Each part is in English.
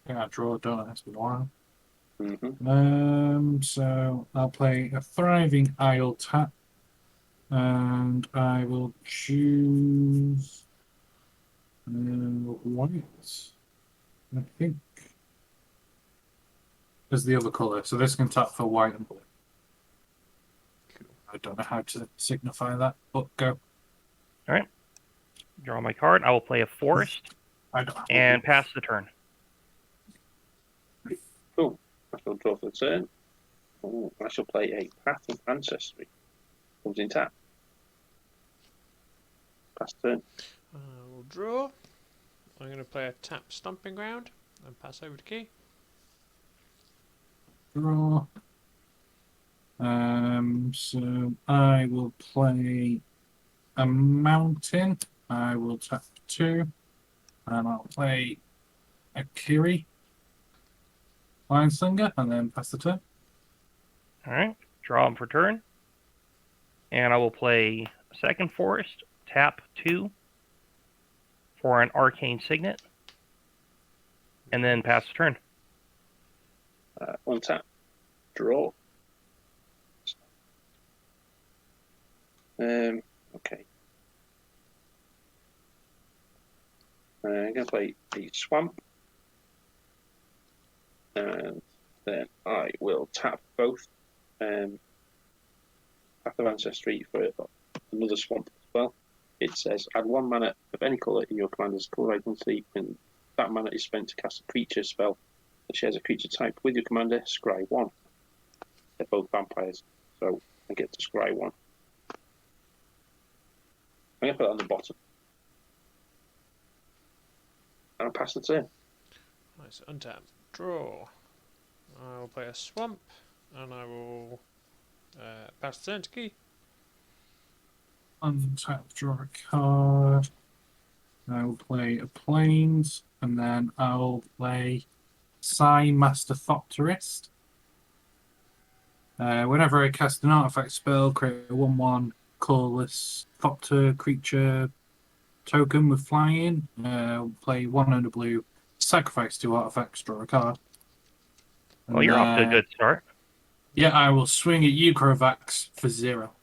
think I draw, don't I? That's been a while. Mm-hmm. So I'll play a Thriving Isle tap, and I will choose white. I think as the other color. So this can tap for white and blue. I don't know how to signify that, but go. All right. Draw my card. I will play a forest I don't. and pass the turn. Cool. I shall draw for the turn. Oh, I shall play a Path of Ancestry. Comes in tap. Pass turn. I will draw. I'm going to play a tap Stomping Ground and pass over to Key. Draw. So I will play a mountain. I will tap 2, and I'll play Akiri, Line-Slinger, and then pass the turn. All right. Draw them for turn. And I will play a second forest, tap 2 for an arcane signet, and then pass the turn. Untap. Draw. Okay. I'm going to play the Swamp. And then I will tap both Path of Ancestry for another Swamp as well. It says add 1 mana of any colour in your commander's colour identity, and that mana is spent to cast a creature spell that shares a creature type with your commander. Scry 1. They're both vampires, so I get to scry 1. I'm going to put it on the bottom. And I'll pass the turn. Nice. Untap. Draw. I will play a Swamp and I will pass the turn to Key. Untap, draw a card. I will play a Plains, and then I'll play Psy Master Thopterist. Whenever I cast an artifact spell, create a 1/1 colorless Thopter creature token with flying. Play 1 under blue, sacrifice 2 artifacts, draw a card. Well, you're off to a good start. Yeah, I will swing at Ukrovax for 0.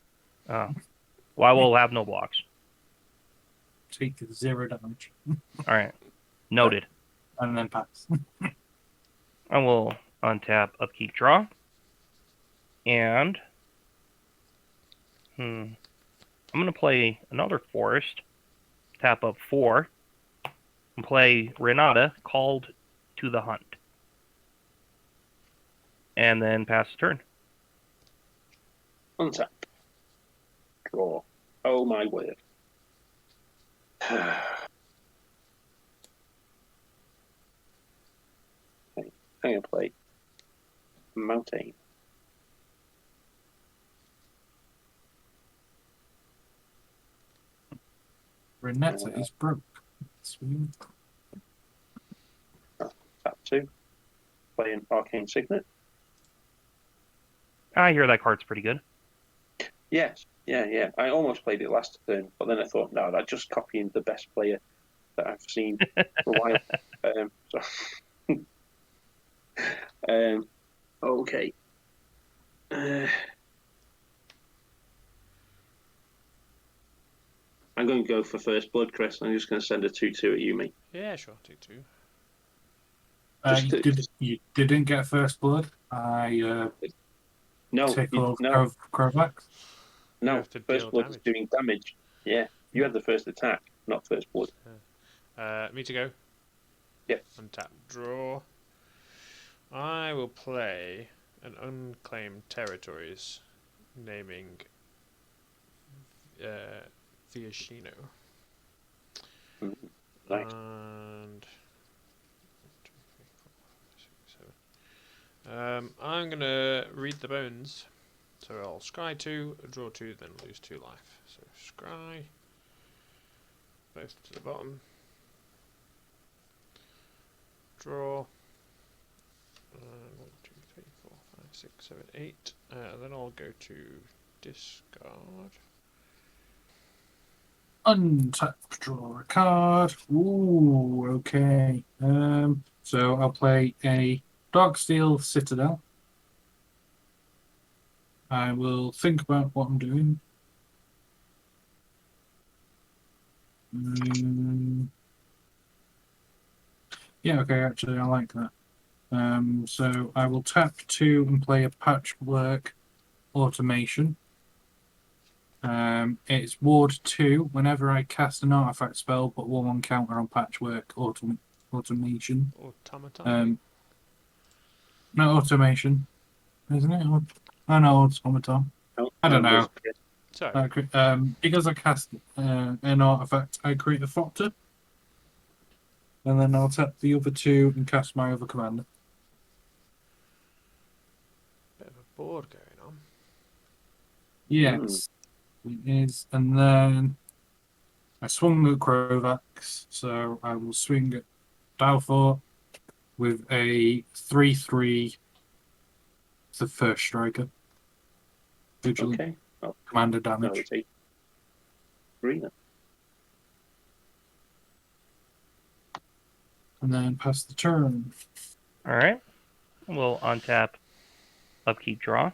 Well, I will have no blocks. Take 0 damage. All right. Noted. And then pass. I will untap, upkeep, draw. And I'm going to play another forest, tap up 4, and play Renata, Called to the Hunt. And then pass the turn. Untap. Draw. Oh my word. Okay, I'm going to play Mountain. Renetta is broke. Sweet. Tap 2. Play an Arcane Signet. I hear that card's pretty good. Yes, yeah. I almost played it last turn, but then I thought, no, that's just copying the best player that I've seen for a while. Okay. I'm going to go for first blood, Chris. I'm just going to send a 2/2 at you, mate. Yeah, sure. 2/2. You didn't get first blood. No, tickle no, Krovax. no. have to First deal blood is doing damage. Yeah, you had the first attack, not first blood. Me to go. Yep. Untap. Draw. I will play an Unclaimed Territories, naming Viashino. Nice. And 7. I'm gonna read the bones. So I'll scry 2, draw 2, then lose 2 life. So scry both to the bottom. Draw. 1, 2, 3, 4, 5, 6, 7, 8. Then I'll go to discard. Untap, draw a card. Ooh, okay. So I'll play a Darksteel Citadel. I will think about what I'm doing. Yeah, okay, actually, I like that. So I will tap 2 and play a Patchwork Automation. It's Ward 2. Whenever I cast an artifact spell, put 1/1 counter on Patchwork Automation. Automaton. No, Automation, isn't it? Oh no, Automaton. I don't know. Sorry. Because I cast an artifact, I create a Thopter. And then I'll tap the other 2 and cast my other commander. Bit of a board going on. Yes, it is. And then I swung at Crovax, so I will swing at Dalfort with a 3/3, the first striker. Vigilant Okay. Oh, commander no, damage. it's 3 then. And then pass the turn. Alright. We'll untap, upkeep, draw. I'm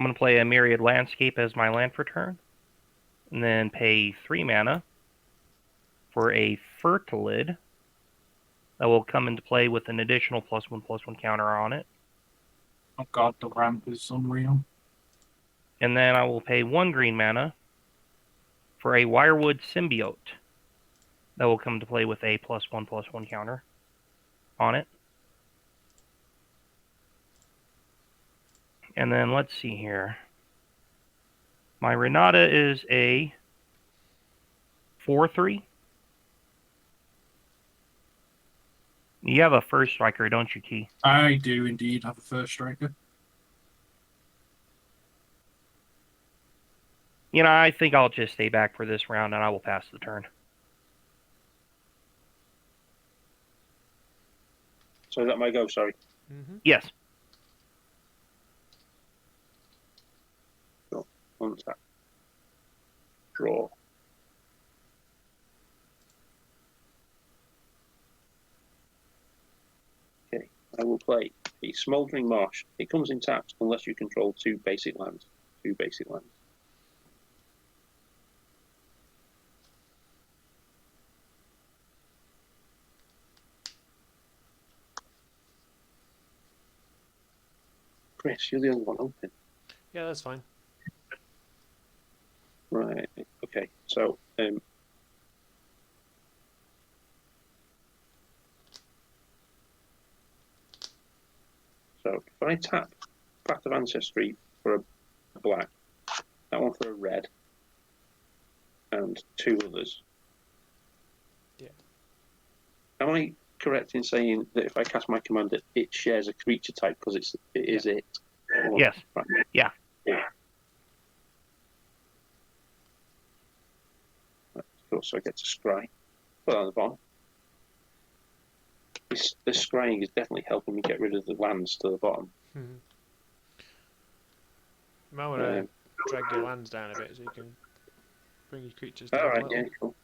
going to play a Myriad Landscape as my land for turn. And then pay 3 mana for a Fertilid that will come into play with an additional +1/+1 counter on it. Oh god, the ramp is unreal. And then I will pay 1 green mana for a Wirewood Symbiote that will come to play with a +1/+1 counter on it. And then let's see here. My Renata is a 4/3. You have a first striker, don't you, Key? I do indeed have a first striker. You know, I think I'll just stay back for this round and I will pass the turn. So is that my go? Sorry. Yes. Untap. Draw. Okay, I will play a Smouldering Marsh. It comes in tapped unless you control 2 basic lands. 2 basic lands. Chris, you're the only one open. Yeah, that's fine. Right. Okay. So, if I tap Path of Ancestry for a black, that one for a red, and 2 others. Yeah. Am I correct in saying that if I cast my commander, it shares a creature type because it is it? Or, Yes. Right. Yeah. Cool, so I get to scry. Put that on the bottom. This scrying is definitely helping me get rid of the lands to the bottom. Maurer drag your lands down a bit so you can bring your creatures down. Alright, yeah, cool.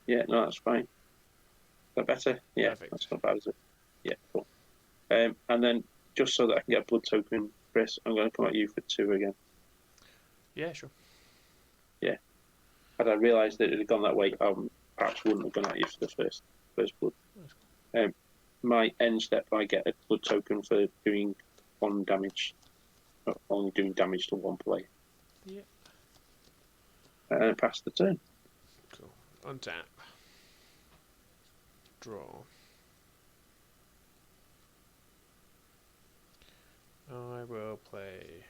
Yeah, no, that's fine. Is that better? Yeah, Perfect. that's not bad, is it? Yeah, cool. And then, just so that I can get a blood token, Chris, I'm going to come at you for 2 again. Yeah, sure. Yeah. Had I realised that it had gone that way, I perhaps wouldn't have gone at you for the first blood. My end step, I get a blood token for doing 1 damage. Only doing damage to 1 player. Yeah. And pass the turn. Cool. Untap. Draw. I will play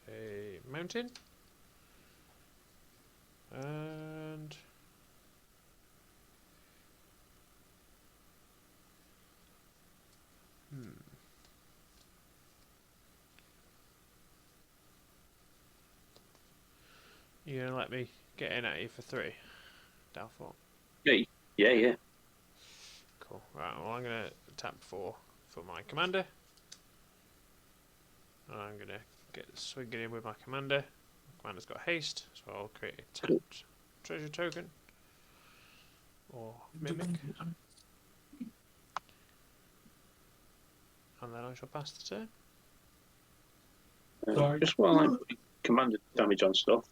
a mountain. And you're gonna let me get in at you for 3, Dalfort? Yeah. Cool. Right. Well, I'm gonna tap 4 for my commander. And I'm gonna get swinging in with my commander. My commander's got haste, so I'll create a tapped treasure token. or mimic, and then I shall pass the turn. Sorry. Just while I'm putting commander damage on stuff,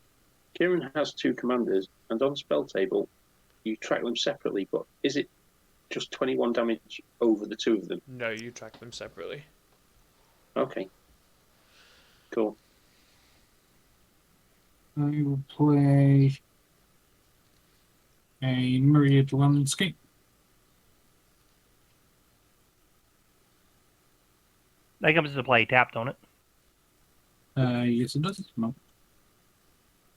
Kieran has 2 commanders, and on spell table, you track them separately, but is it just 21 damage over the 2 of them? No, you track them separately. Okay. Cool. I will play a Myriad Landscape. That comes into play tapped on it. Yes, it does. No.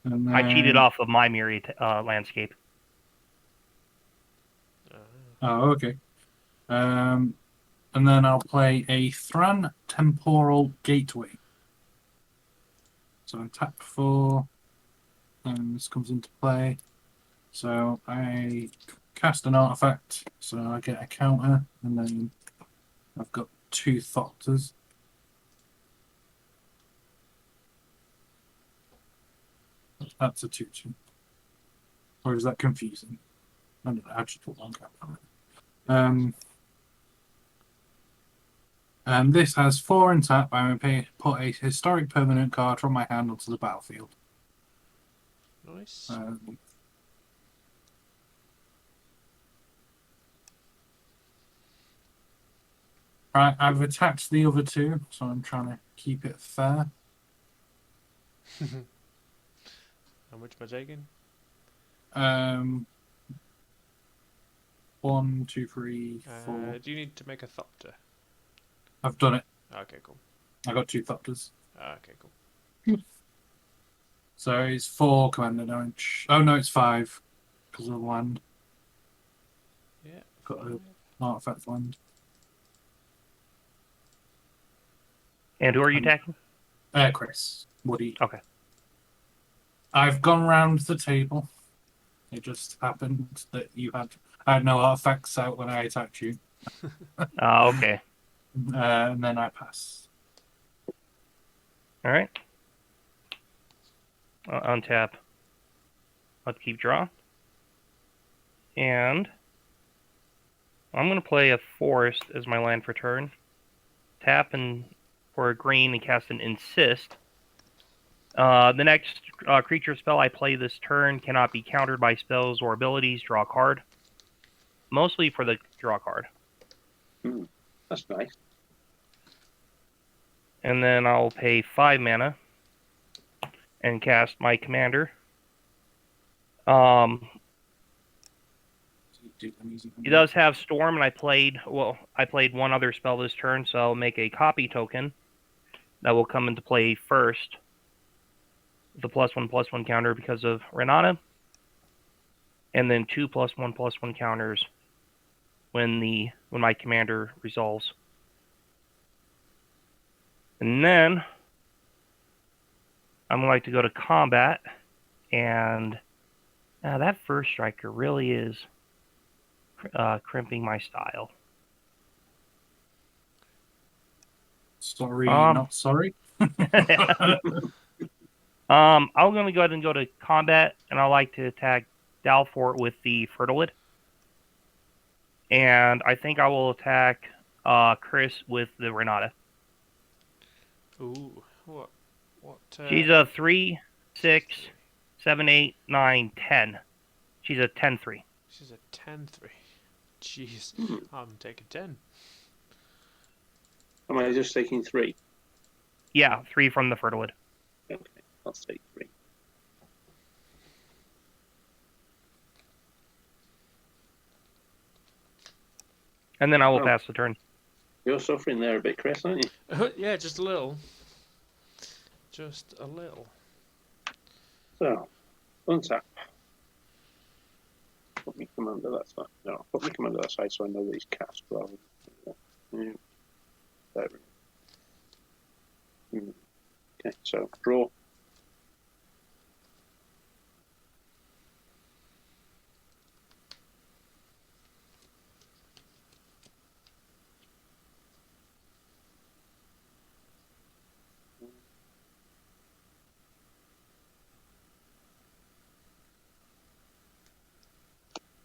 And then, I cheated off of my Myriad landscape. Oh, okay. And then I'll play a Thran Temporal Gateway. So I tap 4, and this comes into play. So I cast an artifact, so I get a counter, and then I've got 2 Thopters. That's a 2/2. Or is that confusing? I don't know, I just put 1 counter. And this has 4 in tap. I will put a historic permanent card from my hand onto the battlefield. Nice. Right, I've attacked the other 2, so I'm trying to keep it fair. How much am I taking? 1, 2, 3, 4. Do you need to make a Thopter? I've done it. Okay, cool. I got 2 Thopters. Okay, cool. So it's 4 commander damage. Oh no, it's 5 because of the land. Yeah. Got an artifact land. And who are you attacking? Chris. Woody. Okay. I've gone round the table. It just happened that I had no artifacts out when I attacked you. Okay. And then I pass. All right. Untap. Upkeep draw. And I'm going to play a forest as my land for turn. Tap and for a green and cast an Insist. The next creature spell I play this turn cannot be countered by spells or abilities. Draw a card. Mostly for the draw card. That's nice. And then I'll pay 5 mana and cast my commander. He does have Storm, and I played 1 other spell this turn, so I'll make a copy token that will come into play first. The +1/+1 counter because of Renata. And then 2 +1/+1 counters when my commander resolves. And then I'm going to go to combat, and that first striker really is crimping my style. Sorry, not sorry. I'm going to go ahead and go to combat, and I like to attack Dalfort with the Fertilid. And I think I will attack Chris with the Renata. Ooh, what? She's a 3, 6, 7, 8, 9, 10. She's a 10/3. She's a 10/3. Jeez, I'm taking 10. Am I just taking 3? Yeah, 3 from the Fertilid. Okay, I'll take 3. And then I will pass the turn. You're suffering there a bit, Chris, aren't you? Yeah, just a little. Just a little. So, untap. Put me commander that side. No, put me commander that side so I know that he's cast rather than... There we go. Okay, so draw.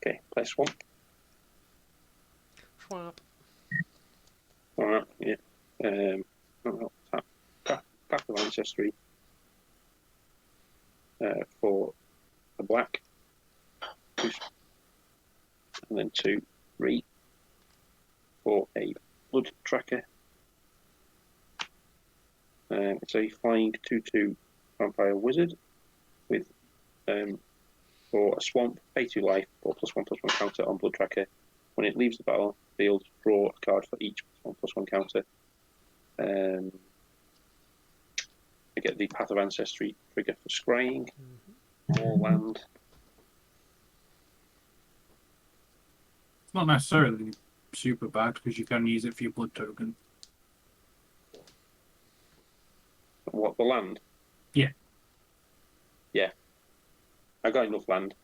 Okay, play Swamp. Swap. Alright, yeah. Tap of Ancestry for a black. And then 2, 3 for a Blood Tracker. It's a flying 2/2 Vampire Wizard with for a swamp, pay 2 life, or +1/+1 counter on Blood Tracker. When it leaves the battlefield, draw a card for each +1/+1 counter. I get the Path of Ancestry trigger for scrying. More land. It's not necessarily super bad because you can use it for your blood token. What, the land? Yeah. Yeah. I got enough land.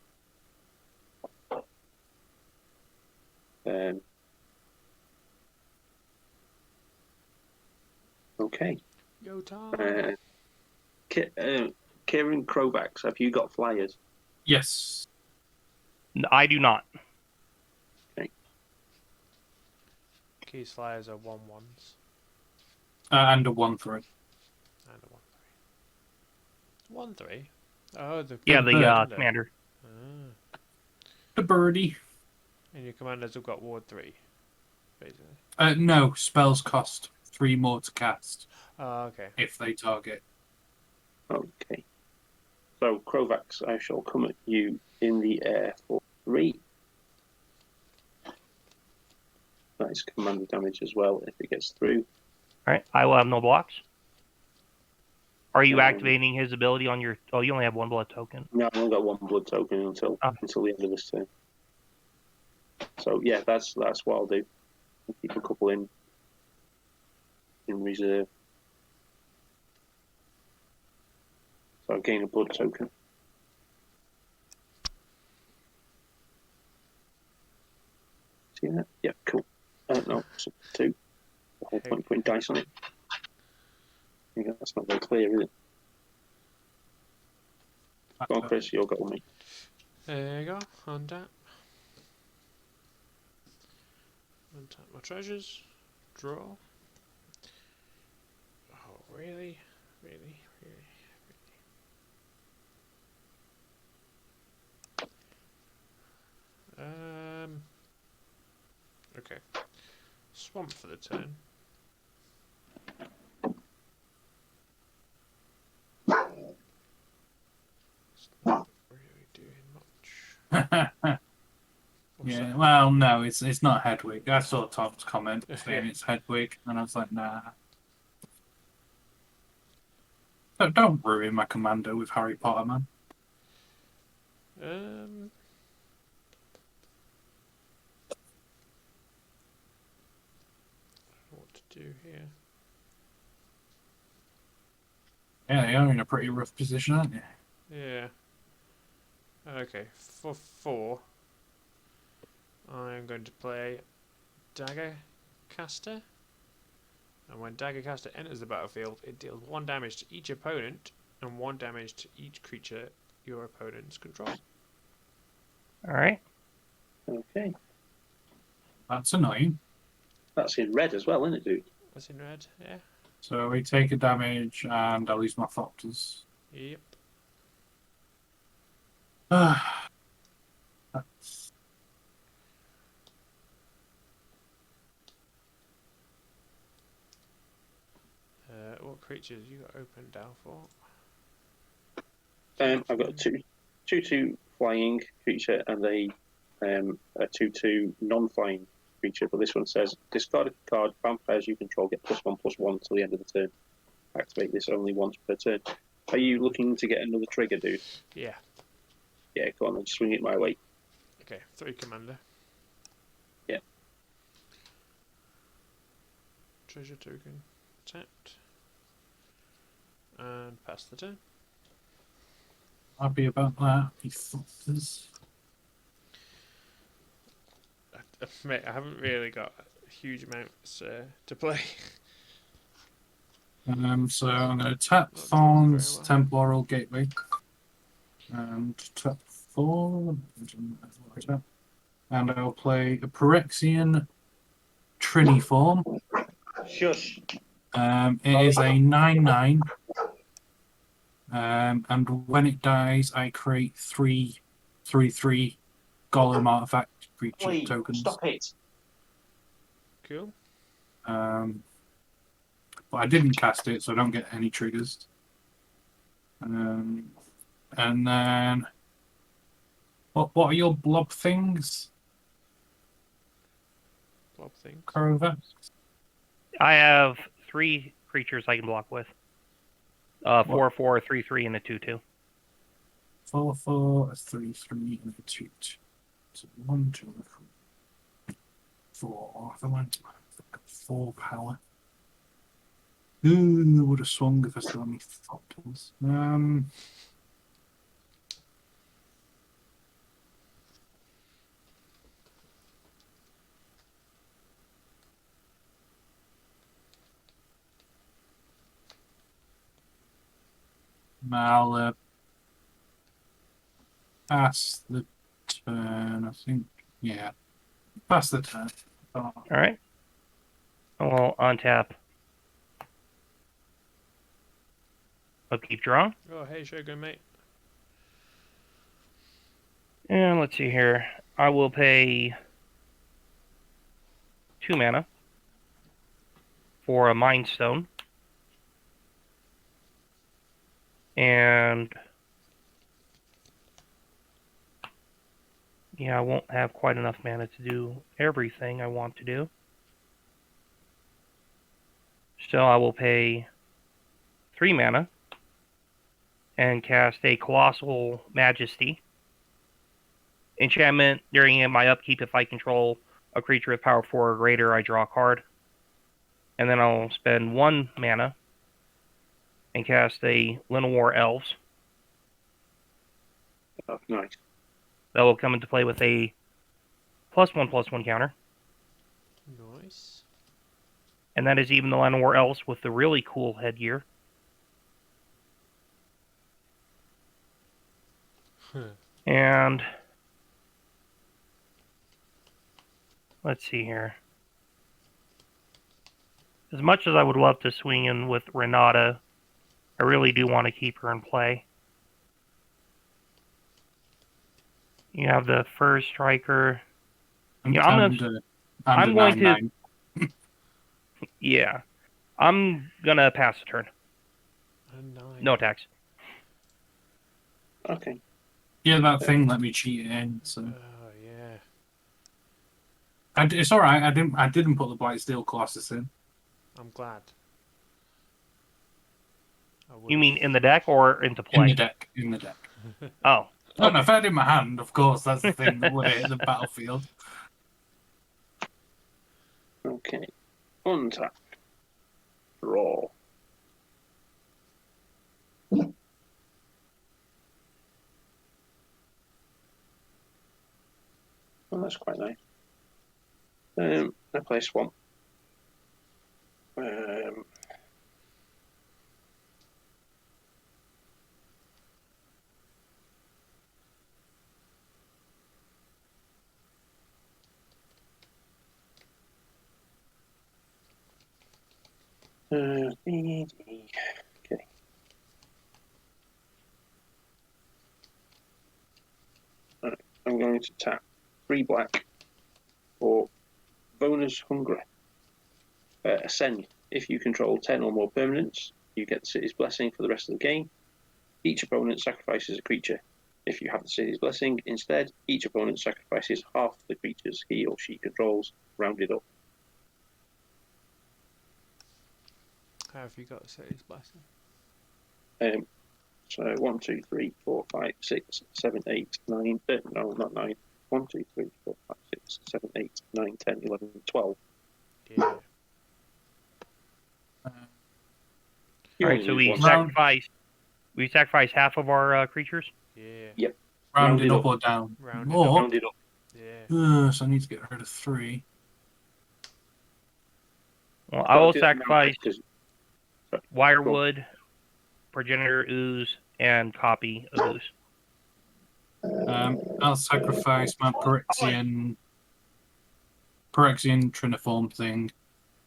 Okay. Yo, Tom. Kieran Kovacs, have you got flyers? Yes. I do not. Keys flyers are 1/1s. And a 1/3. And a 1/3. 1/3? Oh, the Yeah, the the commander. Ah. The birdie. And your commanders have got Ward 3, basically. No, spells cost 3 more to cast Oh, okay. if they target. Okay. So, Kovacs, I shall come at you in the air for 3. That is commander damage as well if it gets through. Alright, I will have no blocks. Are you Um, activating his ability on your... Oh, you only have 1 blood token. No, I've only got 1 blood token until the end of this turn. So yeah, that's what I'll do. I'll keep a couple in reserve. So I gain a blood token. See that? Yeah, cool. No, so 2. The whole point putting dice on it. Yeah, that's not very clear, is it? Go on, Chris, you'll go with me. There you go. Untap. Untap my treasures. Draw. Oh, really? Really? Okay. Swamp for the turn. It's not really doing much. Yeah, well, no, it's not Hedwig. I saw Tom's comment saying Yeah. it's Hedwig, and I was like, nah. Don't ruin my commander with Harry Potter, man. I don't know what to do here. Yeah, you're in a pretty rough position, aren't you? Yeah. Okay, for 4, I'm going to play Dagger Caster. And when Dagger Caster enters the battlefield, it deals 1 damage to each opponent and 1 damage to each creature your opponents control. Alright. Okay. That's annoying. That's in red as well, isn't it, dude? That's in red, yeah. So we take a damage, and I'll use my Thopters. Yep. That's... What creatures you got open, Dalfort? I've got a 2/2 flying creature and a 2/2 non-flying creature, but this one says discard a card. Vampires you control get +1/+1 till the end of the turn. Activate this only once per turn. Are you looking to get another trigger, dude? Yeah. Yeah, go on then, swing it my way. Okay, 3 commander. Yeah. Treasure token tapped. And pass the turn. Happy about that. You Thopters. Mate, I haven't really got huge amounts to play. So I'm going to tap Not doing Thorn's very well. Temporal Gateway. And tap 4. and I'll play a Phyrexian Triniform. Shush. It is a 9/9. And when it dies, I create 3/3 Golem artifact creature Please, tokens. stop it. Cool. But I didn't cast it, so I don't get any triggers. And then, what are your blob things, Blob things. Korovax? I have 3 creatures I can block with. 4/4, 3/3, and a 2/2. 4/4, a 3/3, and a 2/2. So 1, 2, 3, 4. I went 4 power. Ooh, would have swung if I still had any factors. I'll pass the turn, I think. Yeah, pass the turn. Oh, All right. Well, untap. Upkeep draw. Oh, hey, Shogun, mate. And let's see here. I will pay 2 mana for a Mind Stone. And yeah, I won't have quite enough mana to do everything I want to do. So I will pay 3 mana and cast a Colossal Majesty. Enchantment, during my upkeep, if I control a creature with power 4 or greater, I draw a card. And then I'll spend 1 mana and cast a Llanowar Elves. Oh, nice. That will come into play with a +1/+1 counter. Nice. And that is even the Llanowar Elves with the really cool headgear. And let's see here. As much as I would love to swing in with Renata, I really do want to keep her in play. You have the first striker. Yeah, I'm going to. Yeah, I'm gonna pass the turn. A 9. No attacks. Okay. Yeah, that thing let me cheat it in. So Oh, yeah. it's all right. I didn't put the Blightsteel Colossus in. I'm glad. I You would've- mean in the deck or into In play? the deck. In the deck. Oh, No, no, if I had it in my hand, of course, that's the thing that would hit the battlefield. Okay. Untap. Draw. Oh, that's quite nice. I play Swamp. Okay. Right. I'm going to tap 3 black for Vona's Hunger. Ascend. If you control 10 or more permanents, you get the city's blessing for the rest of the game. Each opponent sacrifices a creature. If you have the city's blessing, instead, each opponent sacrifices half the creatures he or she controls, rounded up. How have you got the city's blessing? So 1, 2, 3, 4, 5, 6, 7, 8, 9. No, not 9. 1, 2, 3, 4, 5, 6, 7, 8, 9, 10, 11, 12. Yeah. all right. So we sacrifice half of our creatures. Yeah. Rounded Rounded up up. or down? Rounded Or, Rounded up. Yeah. so I need to get rid of 3. Well, I will do that now, sacrifice 'cause- Wirewood, Progenitor, Ooze, and copy of Ooze. I'll sacrifice my Phyrexian Triniform thing,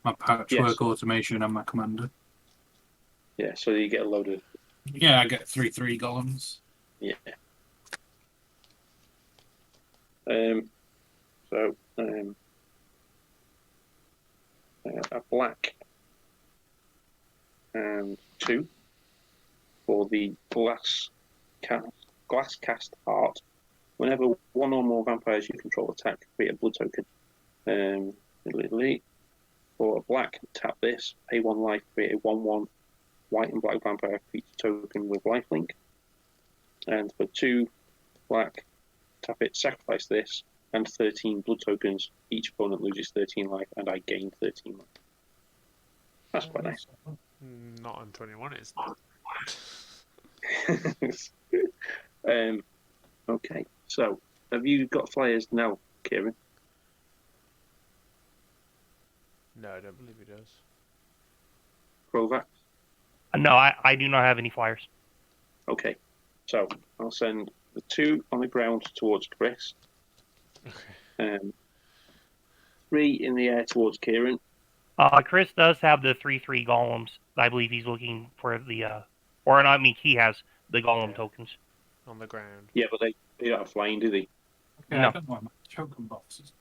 my Patchwork Automation, and my Commander. Yeah, so you get a load of... Yeah, I get 3/3 golems. Yeah. A black and 2 for the glass cast heart. Whenever one or more vampires you control attack, create a blood token. For a black, tap this, pay 1 life, create a 1/1 white and black vampire creature token with lifelink. And for 2 black, tap it, sacrifice this, and 13 blood tokens. Each opponent loses 13 life, and I gain 13 life. That's quite nice. Not on 21, it's not. Okay, so have you got flyers now, Kieran? No, I don't believe he does. Kovac? No, I do not have any flyers. Okay, so I'll send the 2 on the ground towards Chris. Okay. 3 in the air towards Kieran. Chris does have the 3/3 golems. I believe he's looking for the, or not. I mean, he has the golem tokens On the ground. Yeah, but they don't have flying, do they? Okay, No. I don't know my token boxes.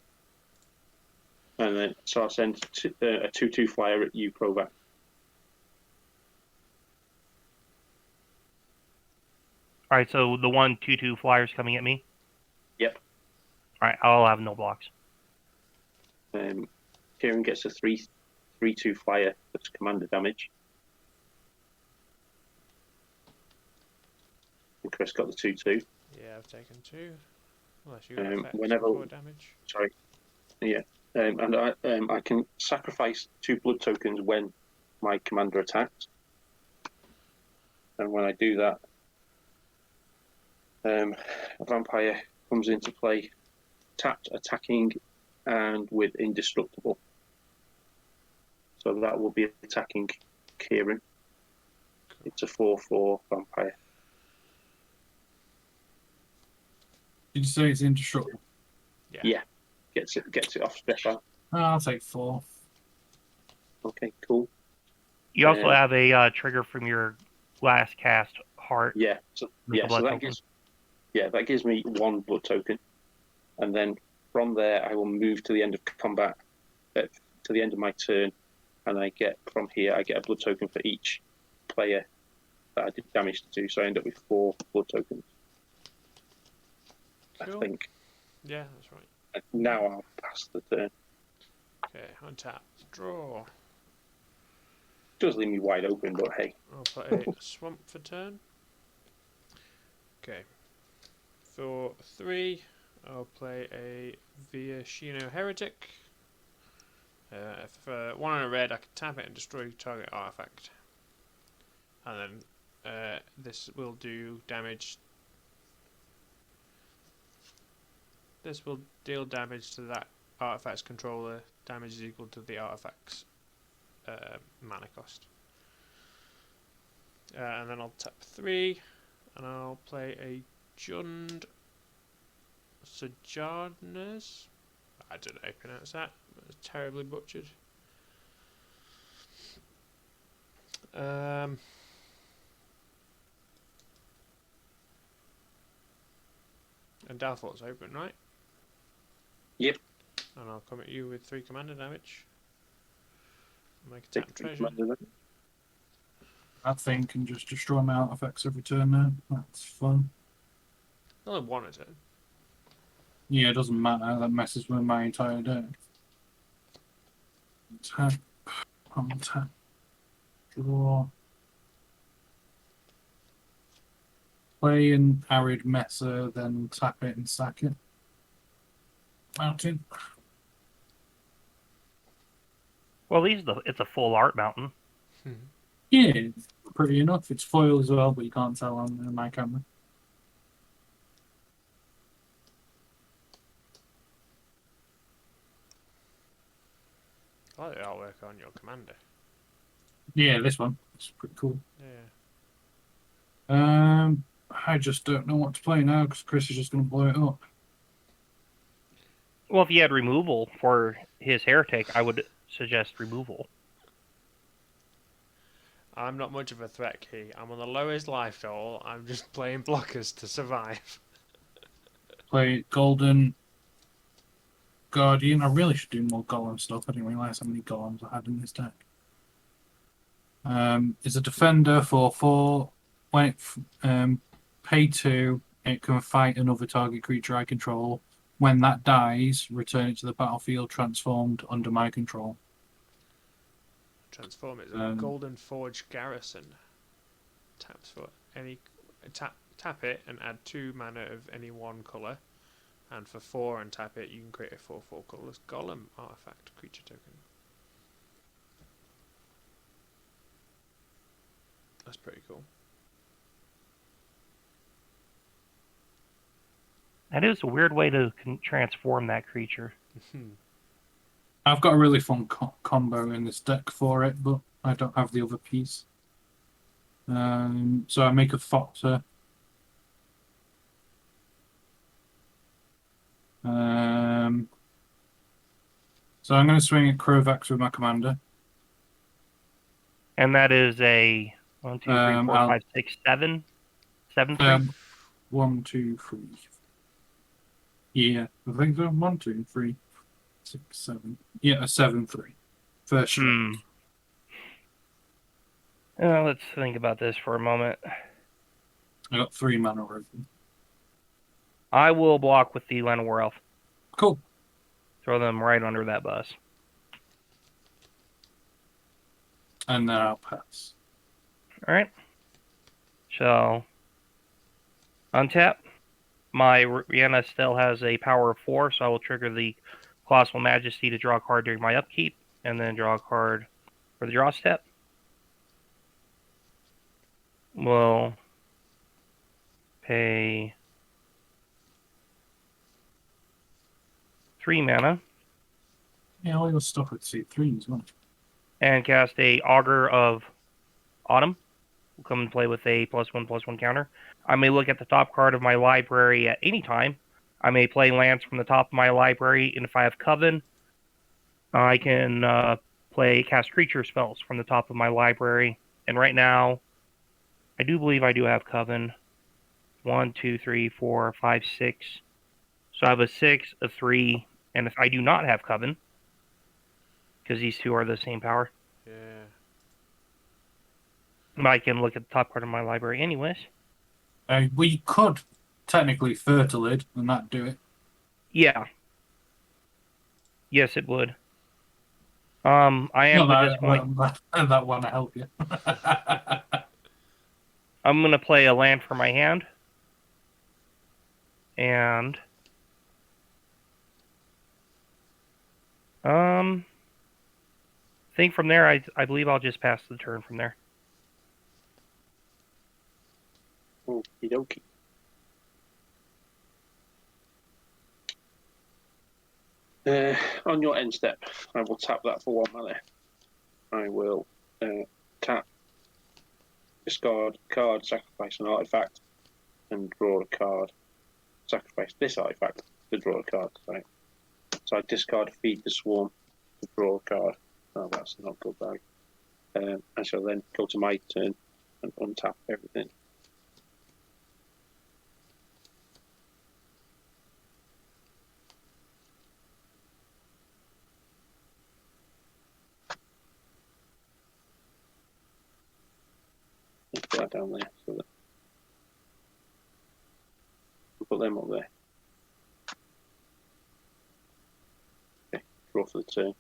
And then, so I'll send a 2/2 flyer at you, Kovac. All right, so the 1/2/2 flyers coming at me. Yep. All right, I'll have no blocks. Kieran gets a 3/2 flyer that's commander damage. And Chris got the 2/2. Yeah, I've taken 2. Unless you got whenever- support damage. Sorry. Yeah. And I can sacrifice 2 blood tokens when my commander attacks. And when I do that, a vampire comes into play, tapped, attacking, and with indestructible. So that will be attacking Kieran. It's a 4/4 vampire. Did you say it's indestructible? Yeah. Gets it off Strefan. I'll take 4. Okay, cool. You also have a trigger from your last cast heart. Yeah. So With the blood that token. gives me 1 blood token, and then from there I will move to the end of combat, to the end of my turn, and I get from here I get a blood token for each player that I did damage to. So I end up with 4 blood tokens. Cool. I think. Yeah, that's right. And now I'll pass the turn. Okay, untap. Draw. Does leave me wide open, but hey. I'll play a swamp for turn. Okay. For 3, I'll play a Viashino Heretic. For 1 and a red, I can tap it and destroy target artifact. And then this will do damage. This will deal damage to that artifact's controller. Damage is equal to the artifact's mana cost. And then I'll tap 3, and I'll play a Jund Sojourners. I don't know how to pronounce that. It's terribly butchered. And Dalfort's open, right? Yep. And I'll come at you with 3 commander damage. Make a Take tap 3 treasure. commander damage. That thing can just destroy my artifacts every turn now. That's fun. Only 1 a turn. Yeah, it doesn't matter. That messes with my entire deck. Tap. Untap. Draw. Play an Arid Messer, then tap it and sack it. Mountain. Well, at least it's a full art mountain. Yeah, it's pretty enough. It's foil as well, but you can't tell on my camera. I like the artwork on your commander. Yeah, this one. It's pretty cool. Yeah. I just don't know what to play now because Chris is just going to blow it up. Well, if he had removal for his Heretic, I would suggest removal. I'm not much of a threat key. I'm on the lowest life total. I'm just playing blockers to survive. Play Golden Guardian. I really should do more Golem stuff. I didn't realise how many Golems I had in this deck. It's a defender for 4. When it, pay 2, it can fight another target creature I control. When that dies, return it to the battlefield transformed under my control. Transform it. A Golden Forge Garrison. Taps for any tap it and add 2 mana of any one colour. And for 4 and tap it, you can create a 4/4 colourless Golem artifact creature token. That's pretty cool. That is a weird way to transform that creature. I've got a really fun combo in this deck for it, but I don't have the other piece. So I make a Thopter. So I'm going to swing at Crovax with my commander. And that is a 1, 2, 3, 4, 5, 6, 7. 7, 3. 1, 2, 3. Yeah, I think so. 1, 2, 3, 6, 7. Yeah, a 7, 3. First shot. Let's think about this for a moment. I got 3 mana open. I will block with the Llanowar Elf. Cool. Throw them right under that bus. And then I'll pass. Alright. So, untap. My Rihanna still has a power of 4, so I will trigger the Colossal Majesty to draw a card during my upkeep, and then draw a card for the draw step. We'll pay 3 mana. Yeah, all your stuff at C3 as well. And cast a Augur of Autumn. Will come and play with a +1/+1 counter. I may look at the top card of my library at any time. I may play lands from the top of my library, and if I have Coven, I can cast creature spells from the top of my library. And right now, I do believe I do have Coven. 1, 2, 3, 4, 5, 6. So I have a 6, a 3, and if I do not have Coven, because these two are the same power, Yeah. I can look at the top card of my library anyways. We could technically Fertilid and that do it. Yeah. Yes, it would. I am at this point. That want to help you. I'm gonna play a land for my hand, and I think from there, I believe I'll just pass the turn from there. Okie dokie. On your end step, I will tap that for 1 mana. I will tap, discard card, sacrifice an artifact, and draw a card. Sacrifice this artifact to draw a card. Sorry. So I discard Feed the Swarm to draw a card. Oh, that's not good, bag. I shall then go to my turn and untap everything. Put that down there so that we'll put them up there. Okay, draw for the turn.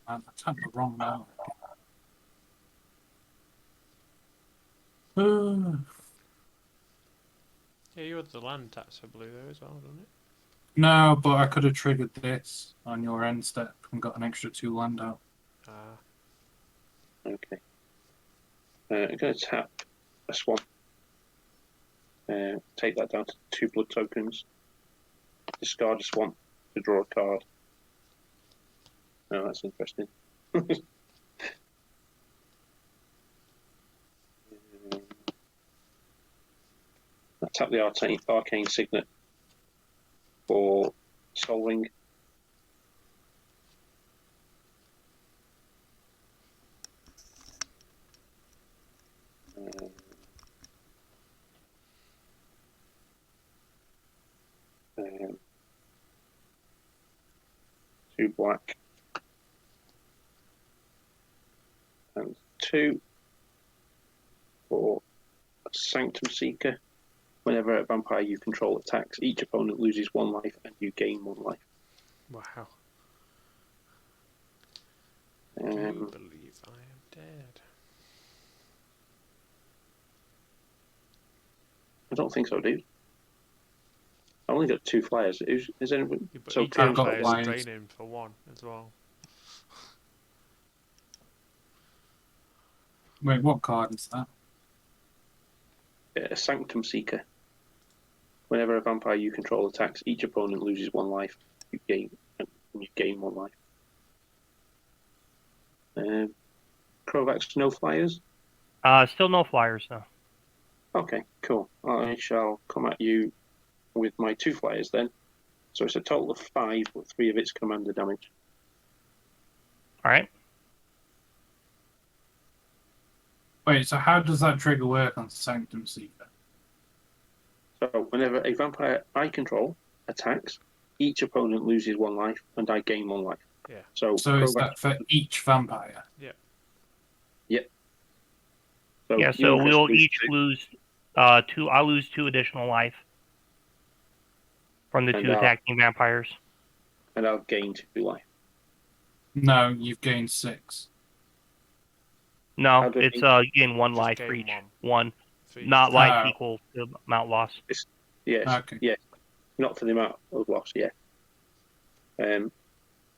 I tapped the wrong now. Yeah, you had the land taps for blue there as well, didn't it? No, but I could have triggered this on your end step and got an extra 2 land out. Okay. I'm going to tap a Swan. Take that down to 2 blood tokens. Discard a Swan to draw a card. Oh, that's interesting. tap the arcane signet for solving. Um, 2 black and 2 for Sanctum Seeker. Whenever a vampire you control attacks, each opponent loses 1 life and you gain 1 life. Wow. Do you believe I am dead? I don't think so, dude. I only got 2 flyers. Is anyone? Yeah, but So each I've got vampire is flyers. draining for 1 as well. Wait, what card is that? A Sanctum Seeker. Whenever a vampire you control attacks, each opponent loses 1 life. You gain 1 life. Kovacs, no flyers. Still no flyers though. Okay, cool. I shall come at you with my 2 flyers then. So it's a total of 5, with 3 of its commander damage. All right. Wait, so how does that trigger work on Sanctum Seeker? So whenever a vampire I control attacks, each opponent loses 1 life, and I gain 1 life. Yeah. So So is Kovacs- that for each vampire? So Yeah, you so and Chris we'll lose each 2, lose 2. I'll lose 2 additional life from the And 2 I'll- attacking vampires. and I'll gain 2 life. No, you've gained 6. No, How do it's you- you gain 1 Just life gain for each. one. 1, For each. not life Oh. equal to amount loss. Yes. Okay. Yes. Not for the amount of loss. Yeah. And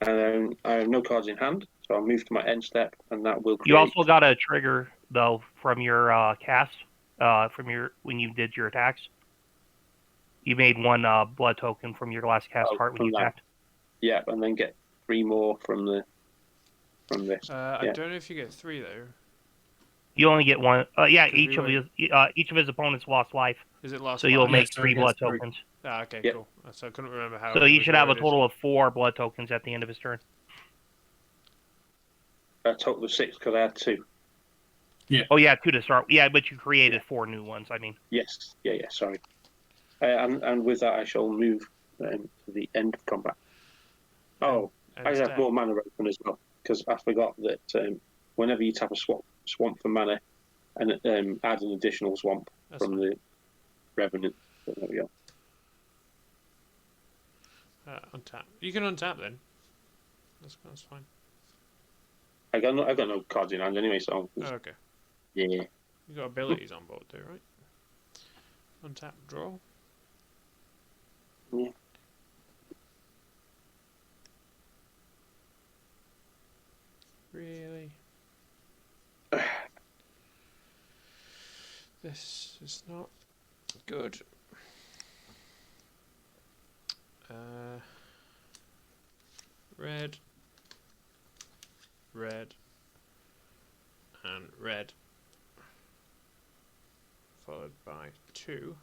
then I have no cards in hand, so I'll move to my end step, and that will. You also got a trigger though from your cast, from your when you did your attacks. You made 1 blood token from your last cast Oh, card when from you that. attacked. Yeah, and then get 3 more from this. I Yeah. don't know if you get 3 though. You only get 1. Yeah, 'Cause each we of each of his opponents lost life, Is it last? so you'll life? make so 3 he blood gets 3. tokens. Ah, okay, Yep. cool. So I couldn't remember how. So it you was should have a worded. total of 4 blood tokens at the end of his turn. A total of 6 because I had 2. Oh yeah, 2 to start. Yeah, but you created 4 new ones. I mean, Yes. Yeah. Sorry. And with that, I shall move to the end of combat. Oh, And I have step. more mana open as well because I forgot that whenever you tap a swamp for mana, and add an additional swamp That's from fine. the Revenant. So there we go. Untap. You can untap then. That's fine. I got no cards in hand anyway, so Oh, okay. yeah. You got abilities on board too, right? Untap, draw. Yeah. Really? This is not good. Red, red, and red, followed by 2.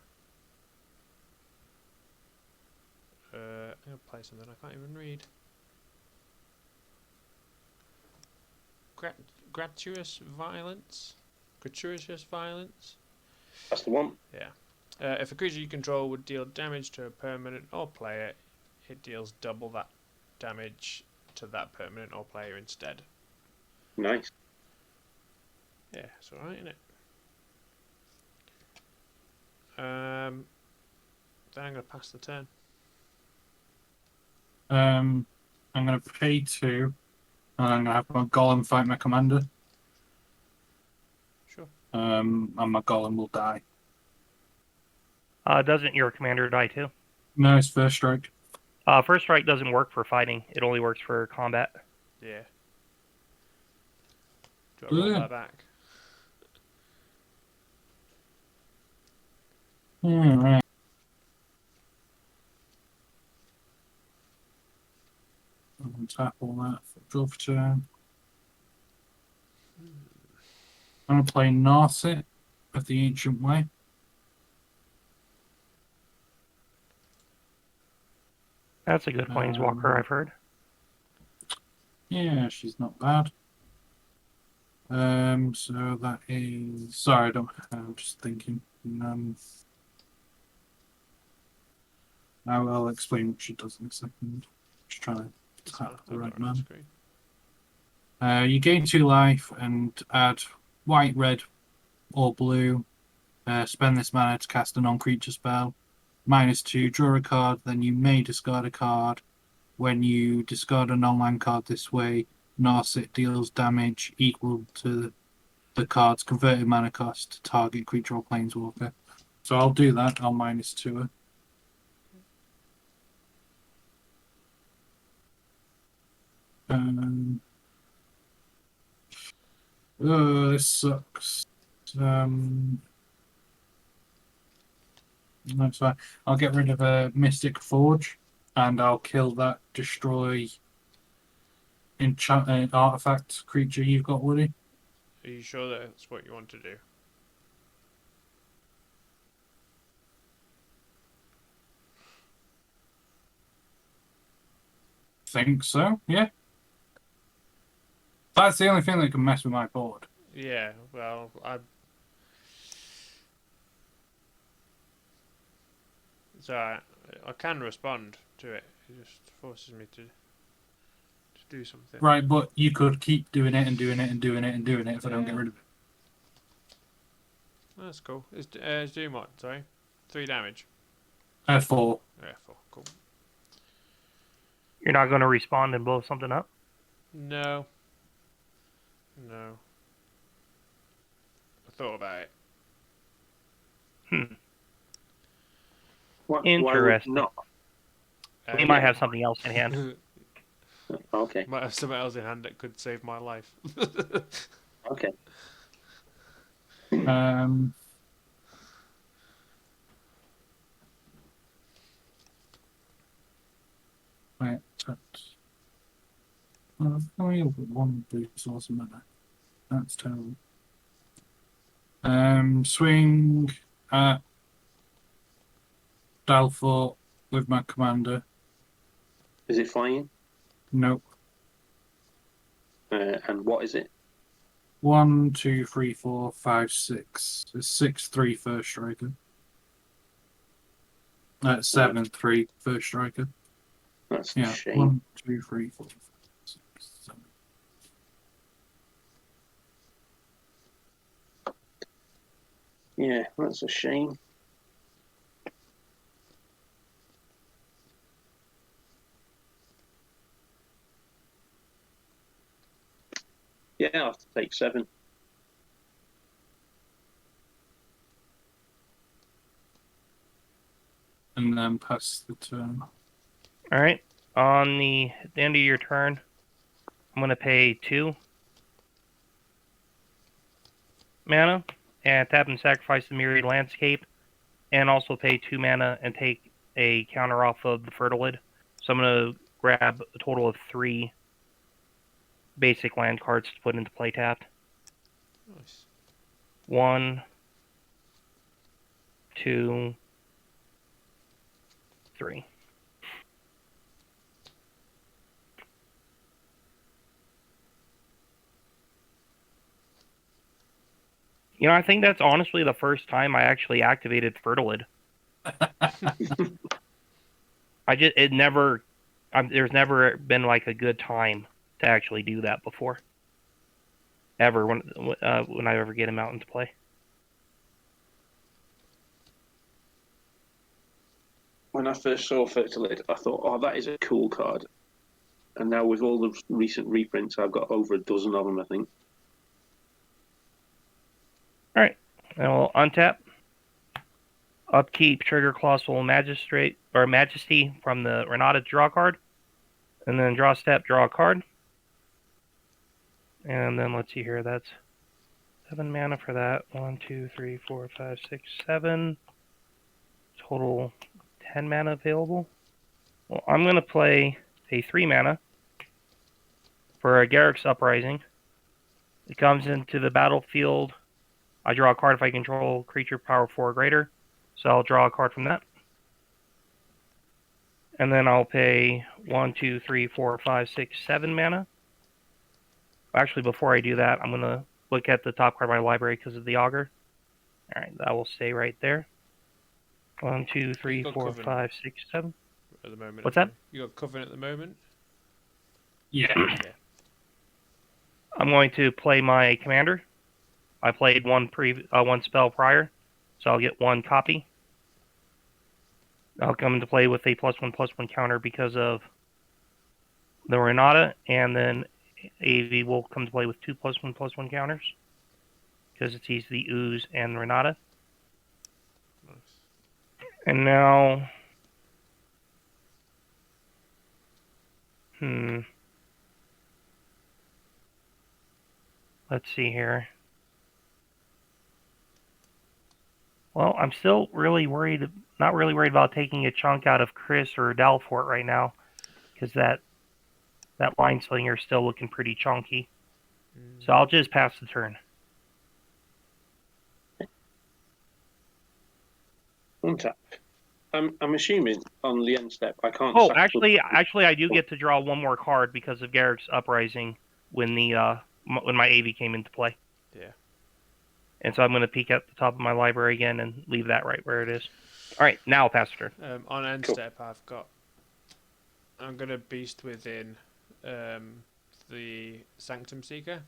I'm gonna play something I can't even read. Gratuitous violence. Gratuitous violence. That's the one. Yeah. If a creature you control would deal damage to a permanent or player, it deals double that damage to that permanent or player instead. Nice. Yeah, it's alright, isn't it? Then I'm going to pass the turn. I'm going to pay 2, and I'm going to have my golem fight my commander. Sure. And my golem will die. Doesn't your commander die too? No, it's first strike. First strike doesn't work for fighting. It only works for combat. Yeah. Do I roll Yeah. that back? Alright. I'll tap all that for draw for turn. I'm going to play Narset of the Ancient Way. That's a good planeswalker, I've heard. Yeah, she's not bad. So that is. Sorry, I don't. I'm just thinking. I'll explain what she does in a second. Just trying to tap the right man. You gain 2 life and add white, red, or blue. Spend this mana to cast a non-creature spell. -2, draw a card, then you may discard a card. When you discard a non-land card this way, Narset deals damage equal to the card's converted mana cost to target creature or planeswalker. So I'll do that. I'll -2 her. Oh, this sucks. That's fine. I'll get rid of a Mystic Forge, and I'll kill that destroy enchant artifact creature you've got, Woody. Are you sure that's what you want to do? Think so, yeah. That's the only thing that can mess with my board. Yeah, well, So I can respond to it. It just forces me to do something. Right, but you could keep doing it and doing it and doing it and doing it if I don't get rid of it. That's cool. It's doing what? Sorry, 3 damage. 4. Yeah, 4. Cool. You're not going to respond and blow something up? No. No. I thought about it. Interesting. Not? We might have something else in hand. Okay. Might have something else in hand that could save my life. Okay. Right, only got 1 blue source of mana. That's terrible. Swing at Dalfort with my commander. Is it flying? Nope. And what is it? 1, 2, 3, 4, 5, 6. It's 6/3 first striker. 7/3 first striker. That's Yeah. a shame. 1, 2, 3, 4, 5, 6, 7. Yeah, that's a shame. Yeah, I'll have to take 7. And then pass the turn. Alright. On the end of your turn, I'm going to pay 2 mana and tap and sacrifice the Myriad Landscape, and also pay 2 mana and take a counter off of the Fertilid. So I'm going to grab a total of 3 basic land cards to put into play tapped. Nice. 1, 2, 3. You know, I think that's honestly the first time I actually activated Fertilid. There's never been like a good time to actually do that before. Ever when I ever get him out into play. When I first saw Fertilid, I thought, oh, that is a cool card. And now with all the recent reprints, I've got over a dozen of them, I think. Alright, and we'll untap. Upkeep, trigger Colossal Magistrate or Majesty from the Renata draw card. And then draw step, draw a card. And then let's see here, that's 7 mana for that. 1, 2, 3, 4, 5, 6, 7. Total 10 mana available. Well, I'm going to play a 3 mana for a Garruk's Uprising. It comes into the battlefield. I draw a card if I control creature power 4 or greater. So I'll draw a card from that. And then I'll pay 1, 2, 3, 4, 5, 6, 7 mana. Actually, before I do that, I'm going to look at the top card of my library because of the Augur. Alright, that will stay right there. 1, 2, 3, 4, 5, 6, 7. At the moment. What's that? You got Coven at the moment? Yeah. Yeah. I'm going to play my commander. I played one spell prior, so I'll get 1 copy. I'll come into play with a +1/+1 counter because of the Renata, and then Aeve will come to play with 2 +1/+1 counters because it's the Ooze and Renata. Nice. And now, let's see here. Well, I'm still really worried, not really worried about taking a chunk out of Chris or Dalfort right now, because that Line-Slinger is still looking pretty chunky. So I'll just pass the turn. Untap. I'm assuming on the end step I can't. Oh, actually, I do get to draw 1 more card because of Garrick's Uprising when when my Aeve came into play. Yeah. And so I'm going to peek at the top of my library again and leave that right where it is. All right, now I'll pass the turn. On end Cool. step, I'm gonna beast within the Sanctum Seeker.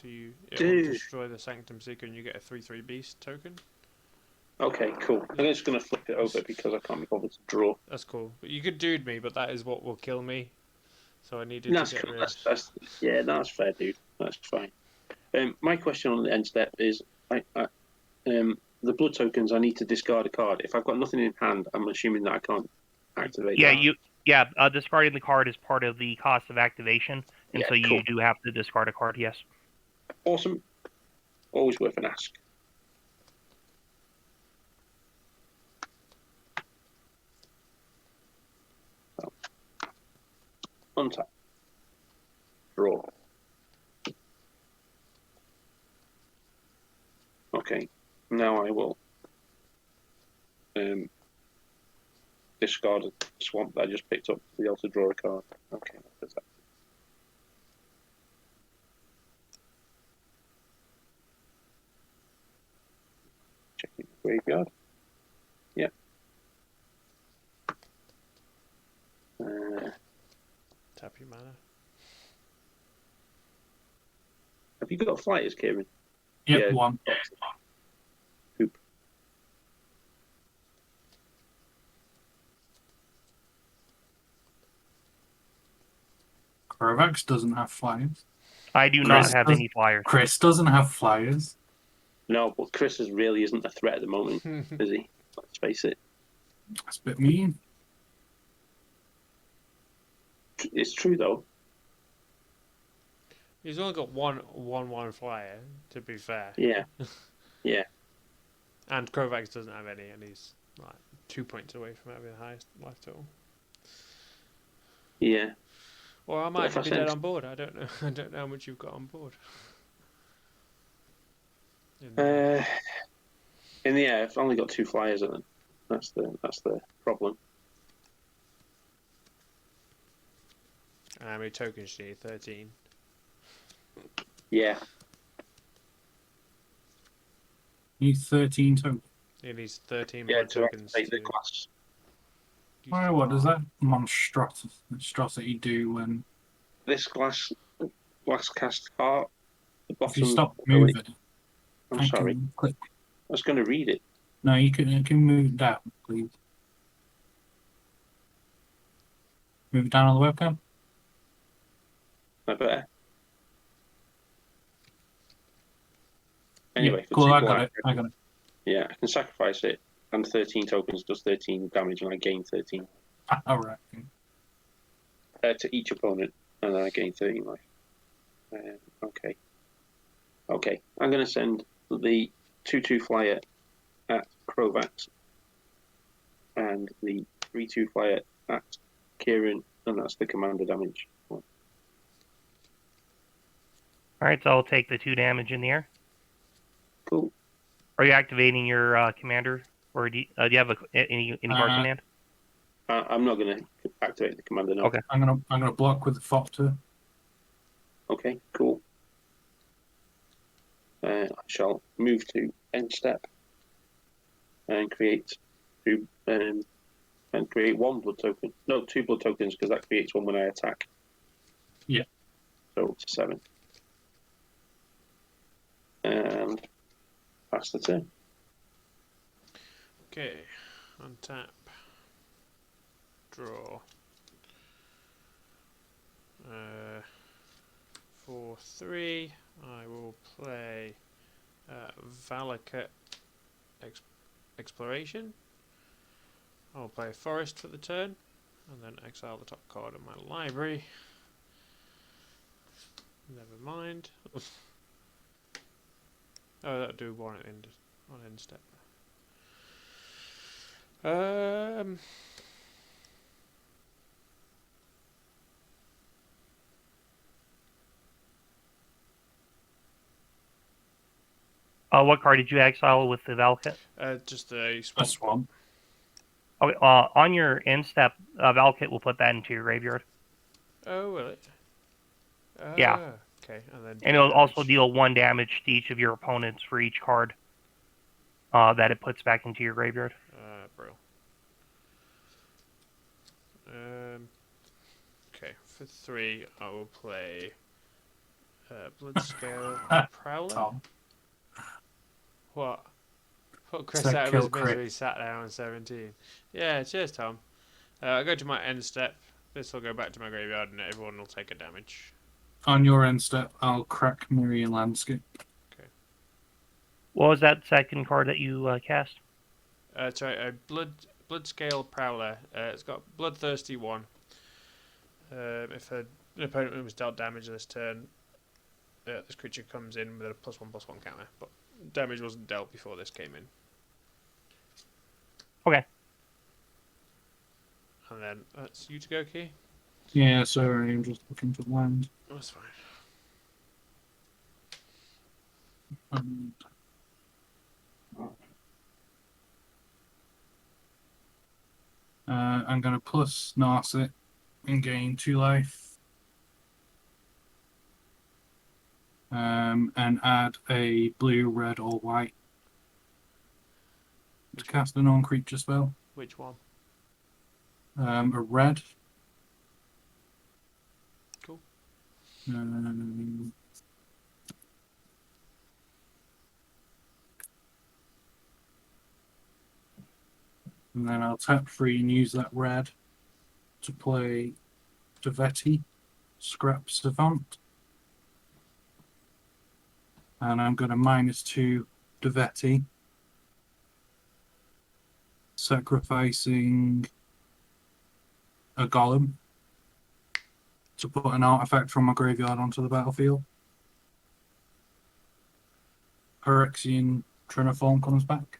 It will destroy the Sanctum Seeker, and you get a 3/3 beast token. Okay, cool. I'm just going to flip it over because I can't be bothered to draw. That's cool. But you could dude me, but that is what will kill me. So I needed That's to get cool. rid. That's fair, dude. That's fine. My question on the end step is, the blood tokens. I need to discard a card. If I've got nothing in hand, I'm assuming that I can't activate. Yeah, discarding the card is part of the cost of activation, and so you cool. do have to discard a card. Yes. Awesome. Always worth an ask. Untap. Draw. Okay. Now I will discard a swamp that I just picked up to be able to draw a card. Okay. That's that. Checking the graveyard. Yep. Tap your mana. Have you got flighters, Kieran? Yep, Yeah. 1. Hoop. Corvax doesn't have flyers. I do Chris not have does- any flyers. Chris doesn't have flyers. No, but Chris really isn't a threat at the moment, is he? Let's face it. That's a bit mean. It's true though. He's only got one flyer, to be fair. Yeah. Yeah. And Kovacs doesn't have any, and he's like 2 points away from having the highest life total. Yeah. Or I might if I be dead send- on board. I don't know. I don't know how much you've got on board. In the air, I've only got 2 flyers in them. That's the problem. How many tokens do you need? 13. Yeah. Need 13 tokens. He needs 13 Yeah, blood to tokens. activate the class. Why, what does that monstrosity do when This glass cast card. The if you bottom. stop moving? I'm I sorry. can click. I was going to read it. No, you can move it down, please. Move it down on the webcam. I better. Anyway, Yeah, for cool. 2 I black, got it. yeah, I can sacrifice it, and 13 tokens does 13 damage, and I gain 13 All right. to each opponent, and then I gain 13 life. Okay. Okay, I'm going to send the 2/2 flyer at Kovacs and the 3/2 flyer at Kieran, and that's the commander damage. All right, so I'll take the 2 damage in the air. Cool. Are you activating your commander, or do you have any card command? I'm not going to activate the commander now. Okay. I'm gonna block with the Thopter. Okay, cool. I shall move to end step and create two and create one blood token. No, two blood tokens because that creates one when I attack. Yeah. So it's 7. And pass the turn. Okay, untap. Draw. 4/3. I will play Valakut Exploration. I'll play Forest for the turn, and then exile the top card of my library. Never mind. Oh, that'll do one end step. What card did you exile with the Valakut? Just a A swamp. swamp. Okay, on your end step, Valakut will put that into your graveyard. Oh, will it? Yeah. Okay, and then. And it'll also deal 1 damage to each of your opponents for each card that it puts back into your graveyard. Bro. Okay, for 3, I will play Bloodscale Prowler. Tom. What? Put Chris Said out of kill his crit. misery, sat down on 17. Yeah, cheers, Tom. I go to my end step. This will go back to my graveyard, and everyone will take a damage. On your end step, I'll crack Mirian Landscape. What was that second card that you cast? Sorry, Bloodscale Prowler. It's got Bloodthirsty 1. If an opponent was dealt damage this turn, this creature comes in with a +1/+1 counter. But damage wasn't dealt before this came in. Okay. And then that's you to go, Key. Yeah, sorry, I'm just looking for land. That's fine. I'm going to plus Narset and gain 2 life. And add a blue, red, or white to cast a non-creature spell. Which one? A red. Cool. And then I'll tap 3 and use that red to play Devetti, Scrap Savant. And I'm going to -2 Devetti, sacrificing a Golem to put an artifact from my graveyard onto the battlefield. Phyrexian Triniform comes back.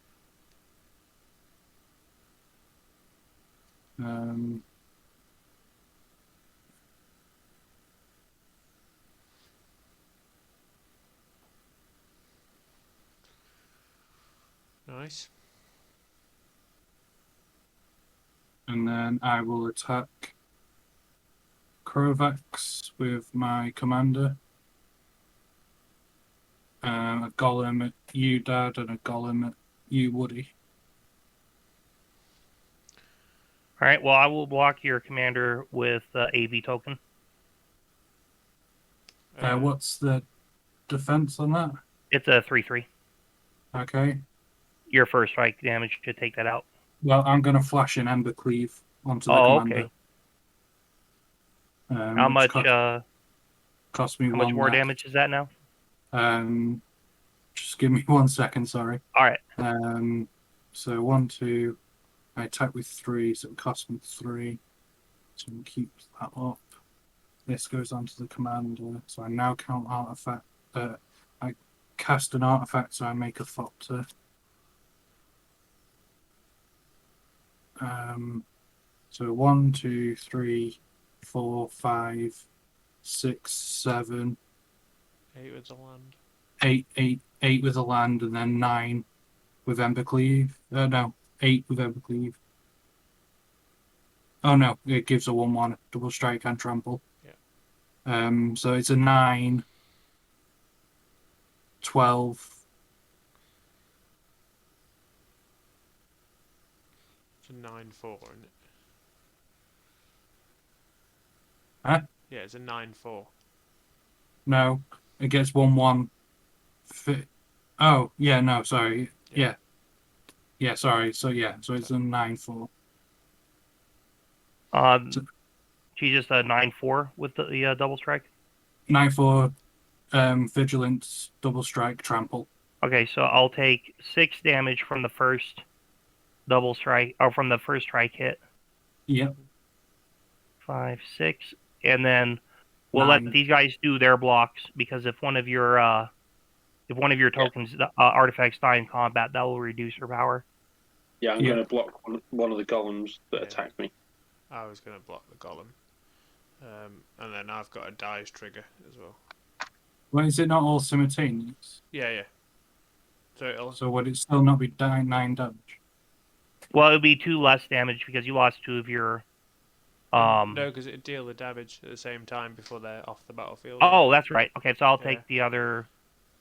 Nice. And then I will attack Krovax with my commander. A Golem at you, Dad, and a Golem at you, Woody. All right. Well, I will block your commander with Aeve token. What's the defense on that? It's a 3/3. Okay. Your first strike damage to take that out. Well, I'm going to flash an Ember Cleave onto the commander. Okay. How How much? Cost me How 1 much more left. damage is that now? Just give me 1 second, sorry. All right. So 1, 2. I attack with 3, so it costs me 3. So we'll keep that up. This goes onto the commander. So I now count artifact. I cast an artifact, so I make a Thopter. So 1, 2, 3, 4, 5, 6, 7, 8 with the land. 8 with a land, and then 9 with Ember Cleave. No, 8 with Ember Cleave. Oh no, it gives a 1/1 double strike and trample. Yeah. So it's a 9, 12. It's a 9/4, isn't it? Huh? Yeah, it's a 9/4. No, it gets 1/1. Oh yeah, no, sorry. Yeah. Yeah, sorry. So yeah, so it's a 9/4. So She's just a 9/4 with the double strike. 9/4, vigilance, double strike, trample. Okay, so I'll take 6 damage from the first double strike, or from the first strike hit. Yep. 5, 6, and then we'll 9. let these guys do their blocks, because if one of your tokens artifacts die in combat, that will reduce her power. Yeah, I'm Yeah. going to block one of the golems that Yeah. attacked me. I was going to block the golem. And then I've got a dies trigger as well. Well, is it not all simultaneous? Yeah. So So would it still not be 9 damage? Well, it would be 2 less damage because you lost 2 of your. no, because it'd deal the damage at the same time before they're off the battlefield. Oh, that's right. Okay, so I'll Yeah. take the other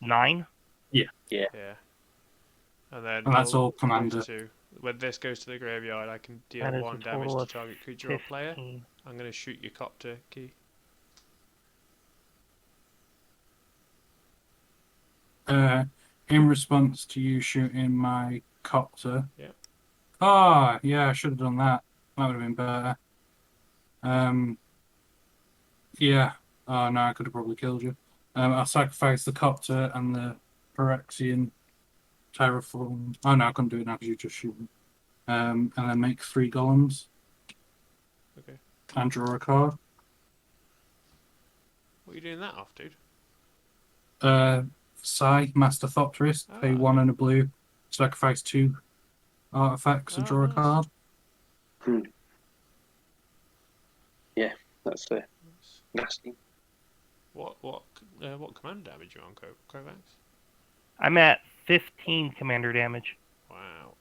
9. Yeah. And then And that's all move commander. to when this goes to the graveyard, I can deal That is 1 a damage total to of target creature or player. 15. I'm going to shoot your copter key. In response to you shooting my copter. Yeah. Oh, yeah, I should have done that. That would have been better. Yeah. Oh, no, I could have probably killed you. I'll sacrifice the copter and the Phyrexian terraform. Oh, no, I couldn't do it now because you just shoot me. And then make 3 golems. Okay. And draw a card. What are you doing that off, dude? Master Thopterist, pay 1 and a blue, sacrifice 2 artifacts and draw a nice. card. Yeah, that's nasty. What command damage you on, Kovacs? I'm at 15 commander damage Wow.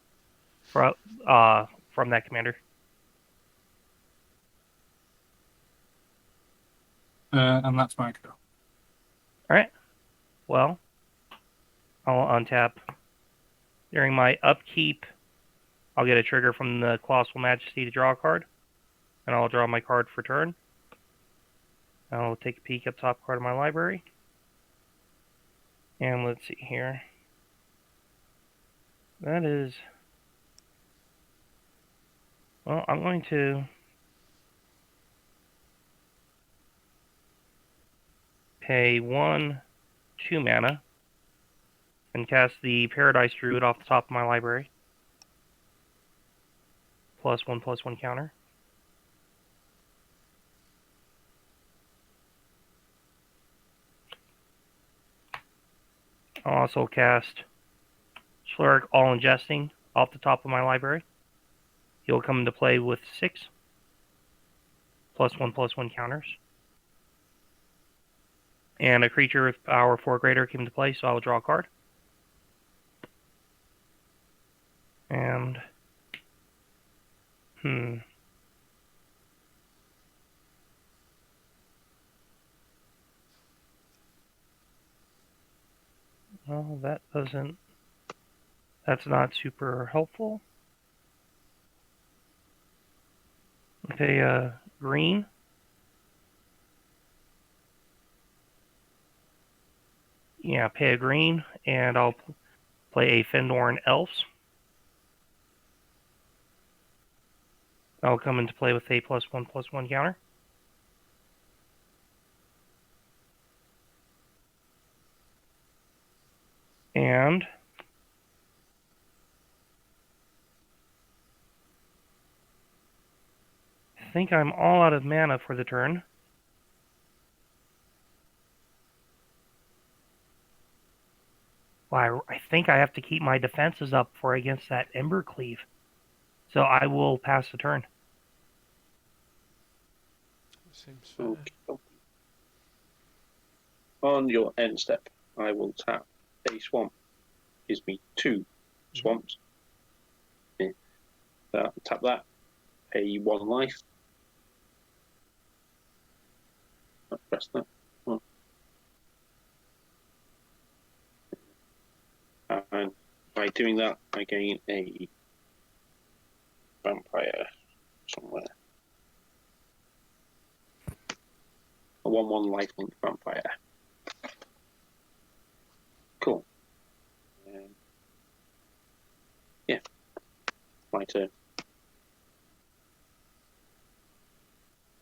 from that commander. And that's my go. Alright. Well, I'll untap. During my upkeep, I'll get a trigger from the Colossal Majesty to draw a card. And I'll draw my card for turn. I'll take a peek at the top card of my library. And let's see here. That is... Well, I'm going to... pay 1, 2 mana. And cast the Paradise Druid off the top of my library. +1/+1 counter. I'll also cast Schleric All Ingesting off the top of my library. He'll come into play with 6 +1/+1 counters. And a creature with power 4 greater came into play, so I will draw a card. And well, that's not super helpful. Okay, green. Yeah, pay a green, and I'll play a Fendorn Elves. I'll come into play with a +1/+1 counter. And I think I'm all out of mana for the turn. Well, I think I have to keep my defenses up for against that Embercleave. So I will pass the turn. Seems fair. Okay. On your end step, I will tap a swamp. Gives me 2 swamps. Yeah. Tap that. pay 1 life. Press that. One. And by doing that, I gain a vampire somewhere. A 1/1 lifelink vampire. Cool. Yeah. My turn.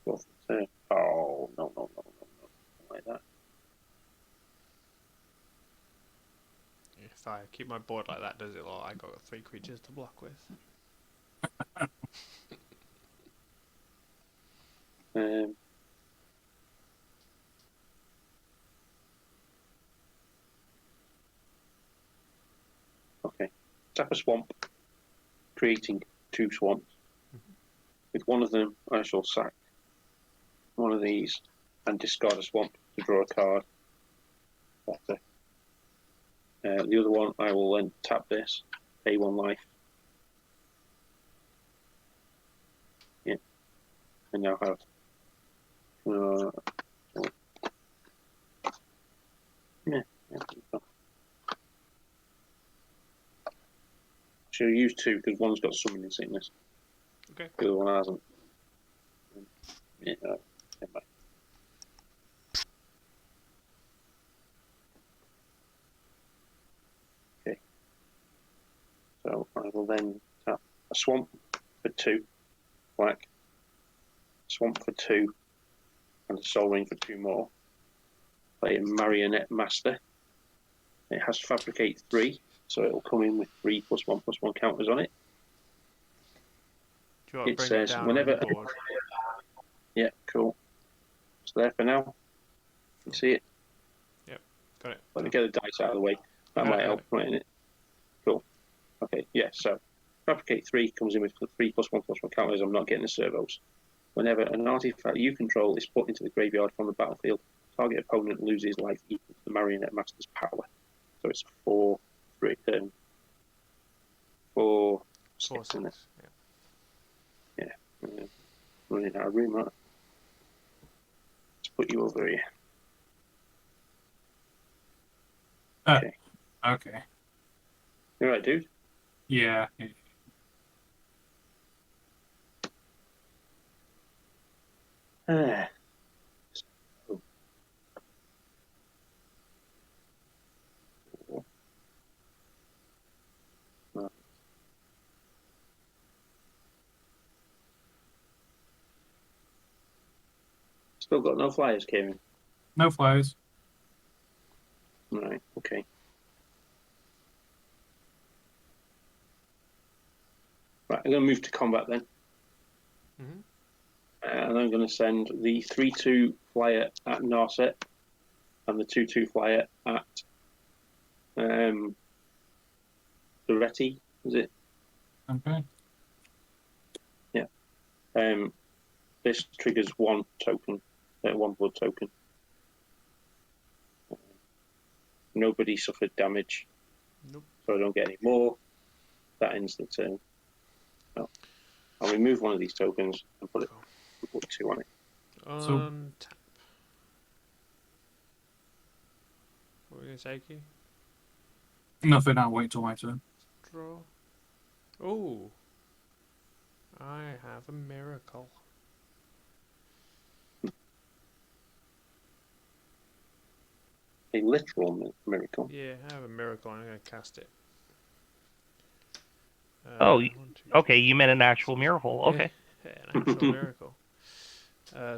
Fourth turn. Oh, no. Not like that. If I keep my board like that, does it look like I got 3 creatures to block with? Okay. Tap a swamp, creating 2 swamps. With one of them, I shall sack one of these and discard a swamp to draw a card. Better. The other one, I will then tap this, pay 1 life. Yeah. I now have. Yeah. She'll use 2 because one's got summoning sickness. Okay. The other one hasn't. Yeah. Never mind. Okay. So I will then tap a swamp for 2 black, swamp for 2, and a soul ring for 2 more. Play a marionette master. It has fabricate 3, so it'll come in with 3+1/+1 counters on it. Do you want to It bring says it down whenever. on the board? Yeah, cool. It's there for now. You see it? Yep, got it. Let me get the dice out of the way. That might help, mightn't it? Cool. Okay, yeah, so Fabricate 3 comes in with 3+1/+1 counters. I'm not getting the servos. Whenever an artifact you control is put into the graveyard from the battlefield, target opponent loses life equal to the Marionette Master's power. So it's 4, 3, 4, 6, isn't it? Yeah. Yeah. Running out of room, aren't I? Let's put you over here. Okay. Okay. You alright, dude? Yeah. So. No. Still got no flyers, Kevin. No flyers. Right, okay. Right, I'm going to move to combat then. Mm-hmm. And I'm going to send the 3/2 flyer at Narset and the 2/2 flyer at Duretti, is it? Okay. Yeah. This triggers 1 token, 1 blood token. Nobody suffered damage. Nope. So I don't get any more. That ends the turn. No. I'll remove one of these tokens and put 2 on it. Tap. What were we going to say, Key? Nothing. I'll wait till my turn. Draw. Oh. I have a miracle. A literal miracle. Yeah, I have a miracle. I'm going to cast it. Oh, 1, 2, okay, you meant an actual miracle. Okay. Yeah, an actual miracle.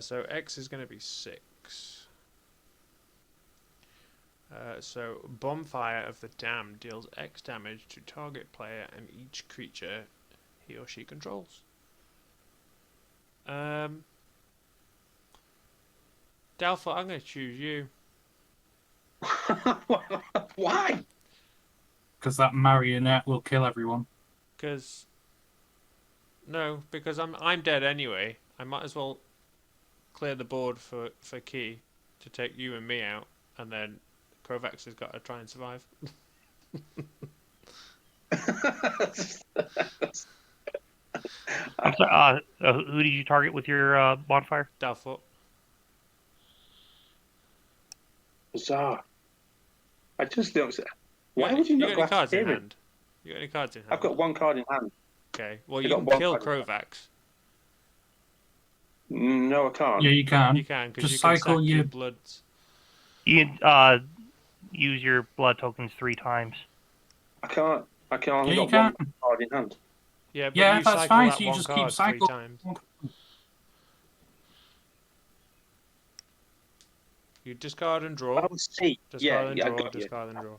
So X is going to be 6. So Bonfire of the Damned deals X damage to target player and each creature he or she controls. Dalfort, I'm going to choose you. Why? Because that marionette will kill everyone. Because I'm dead anyway. I might as well clear the board for Key to take you and me out, and then Kovacs has got to try and survive. I'm sorry. Who did you target with your bonfire? Dalfort. Bizarre. I just don't. Why got- would you not got go any after cards in Kieran? hand? You got any cards in hand? I've got one card in hand. Okay. Well, I you got can one kill card in Krovax. No, I can't. Yeah, you can. You can, because Just you can cycle sack your. your bloods. You can use your blood tokens 3 times. I can't. I can only Yeah, you got one can. card in hand. Yeah, but Yeah, you that's cycle fine. that So you one just keep card 3 cycling. times. You discard and draw. Oh, see. Discard and I draw. got you. Discard and draw.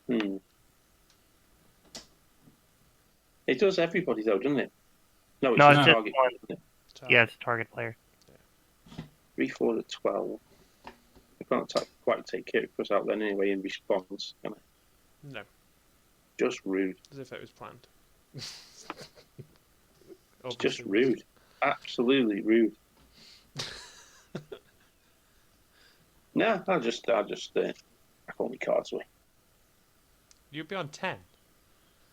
Hmm. It does everybody though, doesn't it? No, it's No, just it's just target. one. Isn't it? Yeah, it's a target player. 3, 4 to 12. I can't quite take care of us out then anyway in response. Can I? No, Just rude. as if it was planned. It's just Obviously. rude. Absolutely rude. No, I'll just I call my cards away. You'd be on 10.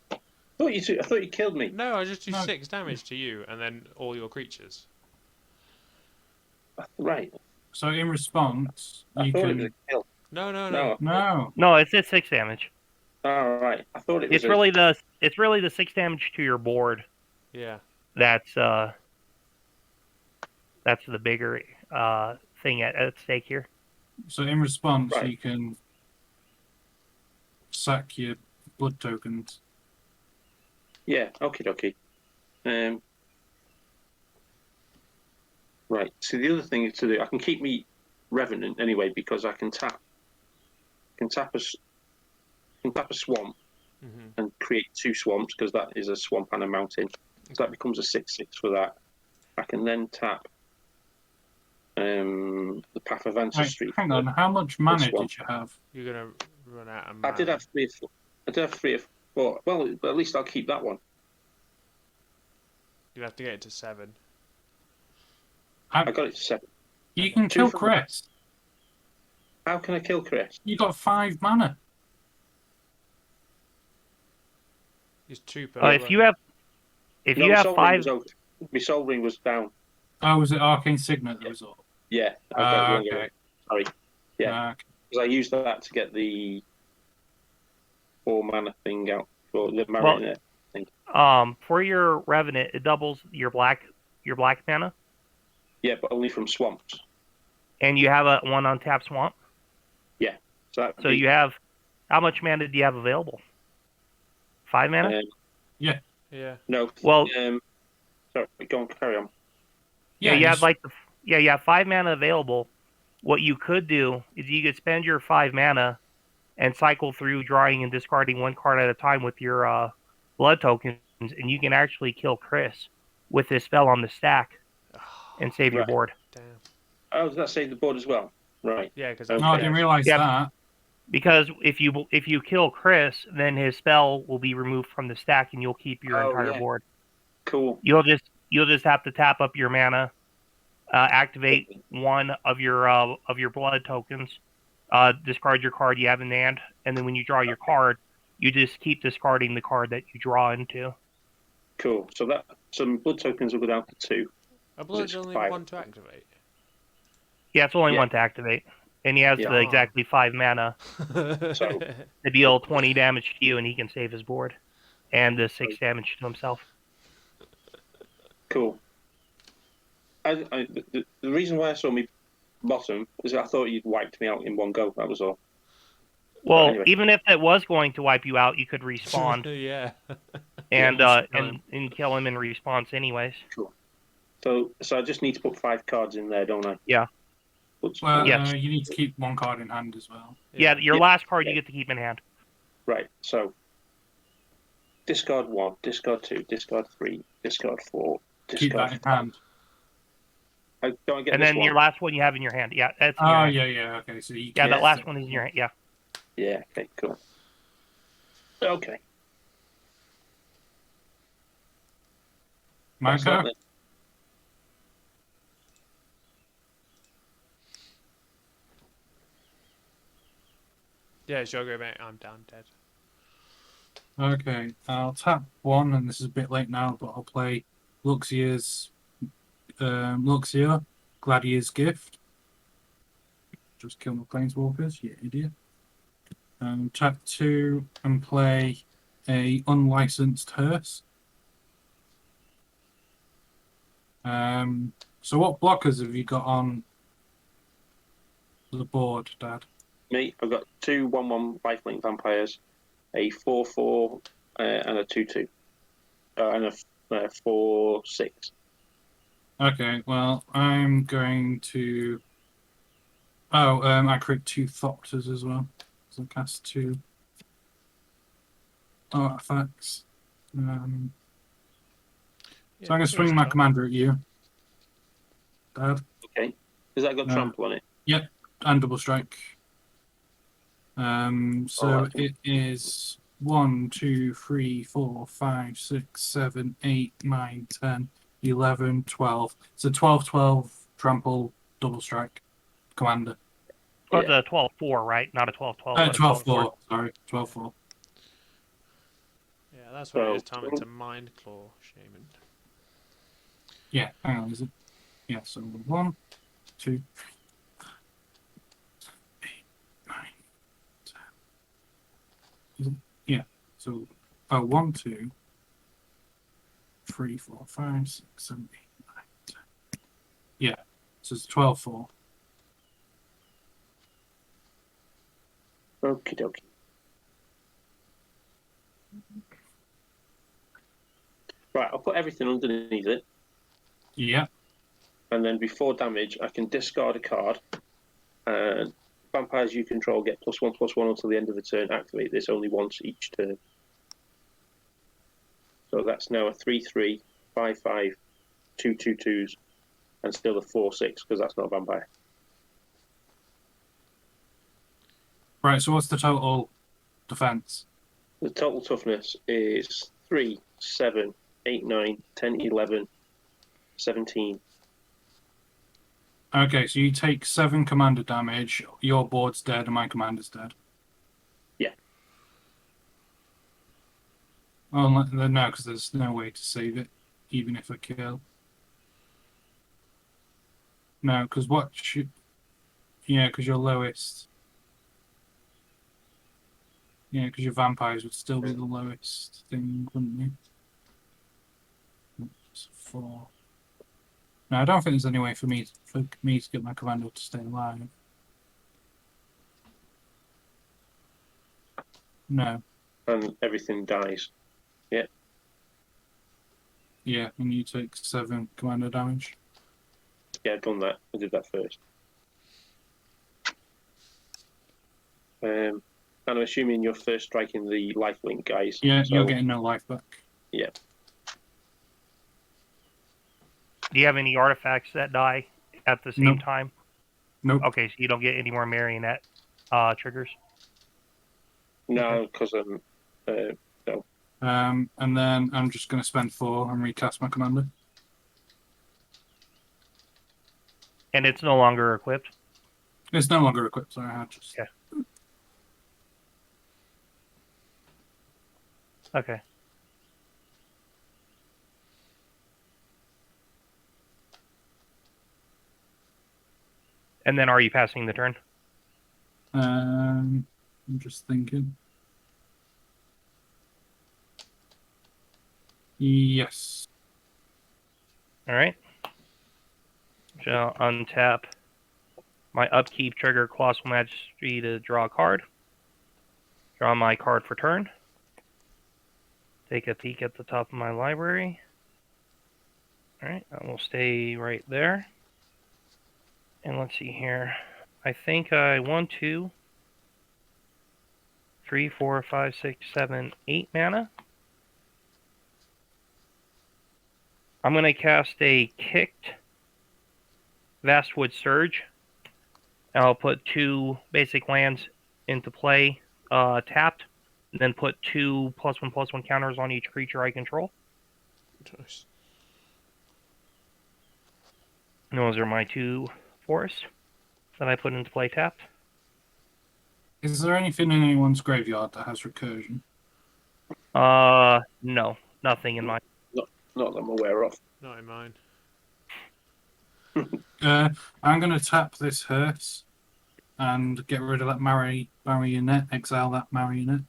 I thought you killed me. No, I just do No. 6 damage to you and then all your creatures. Right. So in response, I you thought it was can. a kill. No. No. No, it's at 6 damage. All right. I thought it was. It's really the 6 damage to your board. Yeah. That's the bigger thing at stake here. So in response, Right. you can sack your blood tokens. Yeah. Okay. Right. So the other thing is to do. I can keep me Revenant anyway because I can tap a swamp Mm-hmm. and create 2 swamps because that is a swamp and a mountain. So that becomes a 6/6 for that. I can then tap the Path of Wait, Ancestry. hang on. How much mana one. did you have? You're going to run out of I mana. did have 3 or 4. I did have 3 or 4. Well, at least I'll keep that one. You'll have to get it to 7. I got it to 7. You can 2 kill from- Chris. How can I kill Chris? You got 5 mana. It's 2 per. If you have No, my Soul Ring was over. My Soul Ring was down. Oh, was it Arcane Signet that Yeah. was up? Yeah. I got it wrong Okay. again. Sorry. Yeah. Okay. Because I used that to get the 4 mana thing out for the Marionette. For your Revenant, it doubles your black mana, Yeah, but only from swamps. and you have a 1 untapped swamp. So you have, how much mana do you have available? 5 mana. Yeah. No. Well- Sorry, go on, carry on. Yeah, you have you have 5 mana available. What you could do is you could spend your 5 mana and cycle through drawing and discarding 1 card at a time with your blood tokens, and you can actually kill Chris with this spell on the stack and save your Right. board. Damn. Oh, does that save the board as well? Right. Yeah, because Okay. No, I didn't realize Yeah. that. Because if you kill Chris, then his spell will be removed from the stack, and you'll keep your Oh, entire yeah. board. Cool. You'll just have to tap up your mana, activate 1 of your blood tokens, discard your card you have in hand, and then when you draw your card, you just keep discarding the card that you draw into. Cool. So some blood tokens will go down to 2. A blood's it's only 5. 1 to activate. Yeah, it's only Yeah. 1 to activate, and he has Yeah. the exactly 5 mana So- to deal 20 damage to you, and he can save his board, and the 6 damage to himself. Cool. The reason why I saw me bottom is I thought you'd wiped me out in one go. That was all. Well, anyway. even if it was going to wipe you out, you could respawn Yeah. and Yeah, and kill him in response anyways. So I just need to put 5 cards in there, don't I? Yeah. Well, Yes. you need to keep 1 card in hand as well. Yeah, your Yeah. last card you get to keep in hand. Right. So discard 1, discard 2, discard 3, discard 4, Keep discard that in 5. hand. Don't I get And this then one? your last one you have in your hand. Yeah, that's in your Oh, hand. yeah. Okay, so you Yeah, can. that last one is in your hand. Yeah. Yeah. Okay. Cool. Okay. My That's that go? then. Yeah, sure, go back. I'm down dead. Okay, I'll tap one, and this is a bit late now, but I'll play Luxia's Luxia, Gladiator's Gift. Just kill my planeswalkers, you idiot. Tap 2 and play a unlicensed hearse. So what blockers have you got on the board, Dad? Me, I've got 2 1/1 lifelink vampires, a 4/4 and a 2/2, and a 4/6. Okay, well, I'm going to... Oh, I create 2 Thopters as well. So I cast 2 artifacts. So I'm going to swing my commander at you, Dad. Okay. Has that got trample on it? Yep, and double strike. So that's it is 1, 2, 3, 4, 5, 6, 7, 8, 9, 10, 11, 12. It's a 12/12 trample double strike commander. Oh, it's a 12/4, right? Not a 12/12. 12/4. Sorry, 12/4. Yeah, that's what it is. Time into Mind Claw Shaman. Yeah, hang on, is it? Yeah, so 1, 2, 8, 9, 10. Yeah, so 1, 2, 3, 4, 5, 6, 7, 8, 9, 10. Yeah, so it's 12/4. Okie dokie. Right, I'll put everything underneath it, Yeah. and then before damage, I can discard a card. And vampires you control get +1/+1 until the end of the turn. Activate this only once each turn. So that's now a 3/3, 5/5, 2 2/2s, and still a 4/6 because that's not a vampire. Right, so what's the total defense? The total toughness is 3, 7, 8, 9, 10, 11, 17. Okay, so you take 7 commander damage, your board's dead, and my commander's dead. Yeah. Oh, no, because there's no way to save it, even if I kill. No, because what should... Yeah, because your lowest... Yeah, because your vampires would still be the lowest thing, wouldn't you? It's 4. No, I don't think there's any way for me to get my commander to stay alive. No. And everything dies. Yeah. Yeah, and you take 7 commander damage. Yeah, I've done that. I did that first. And I'm assuming you're first striking the lifelink guys. Yeah, so, you're getting no life back. Yeah. Do you have any artifacts that die at the same time? Nope. Okay, so you don't get any more marionette triggers? No, because no. And then I'm just going to spend 4 and recast my commander. And it's no longer equipped? It's no longer equipped, so I had just... Yeah. Okay. And then are you passing the turn? I'm just thinking. Yes. All right. So I'll untap my upkeep trigger Colossal Majesty to draw a card. Draw my card for turn. Take a peek at the top of my library. All right, I will stay right there. And let's see here. I think I 1, 2, 3, 4, 5, 6, 7, 8 mana. I'm going to cast a kicked Vastwood Surge. And I'll put 2 basic lands into play, tapped, and then put 2 +1/+1 counters on each creature I control. Nice. And those are my 2 forests that I put into play tapped. Is there anything in anyone's graveyard that has recursion? No, nothing in my. Not that I'm aware of. Not in mine. I'm going to tap this hearse and get rid of that marionette, exile that marionette.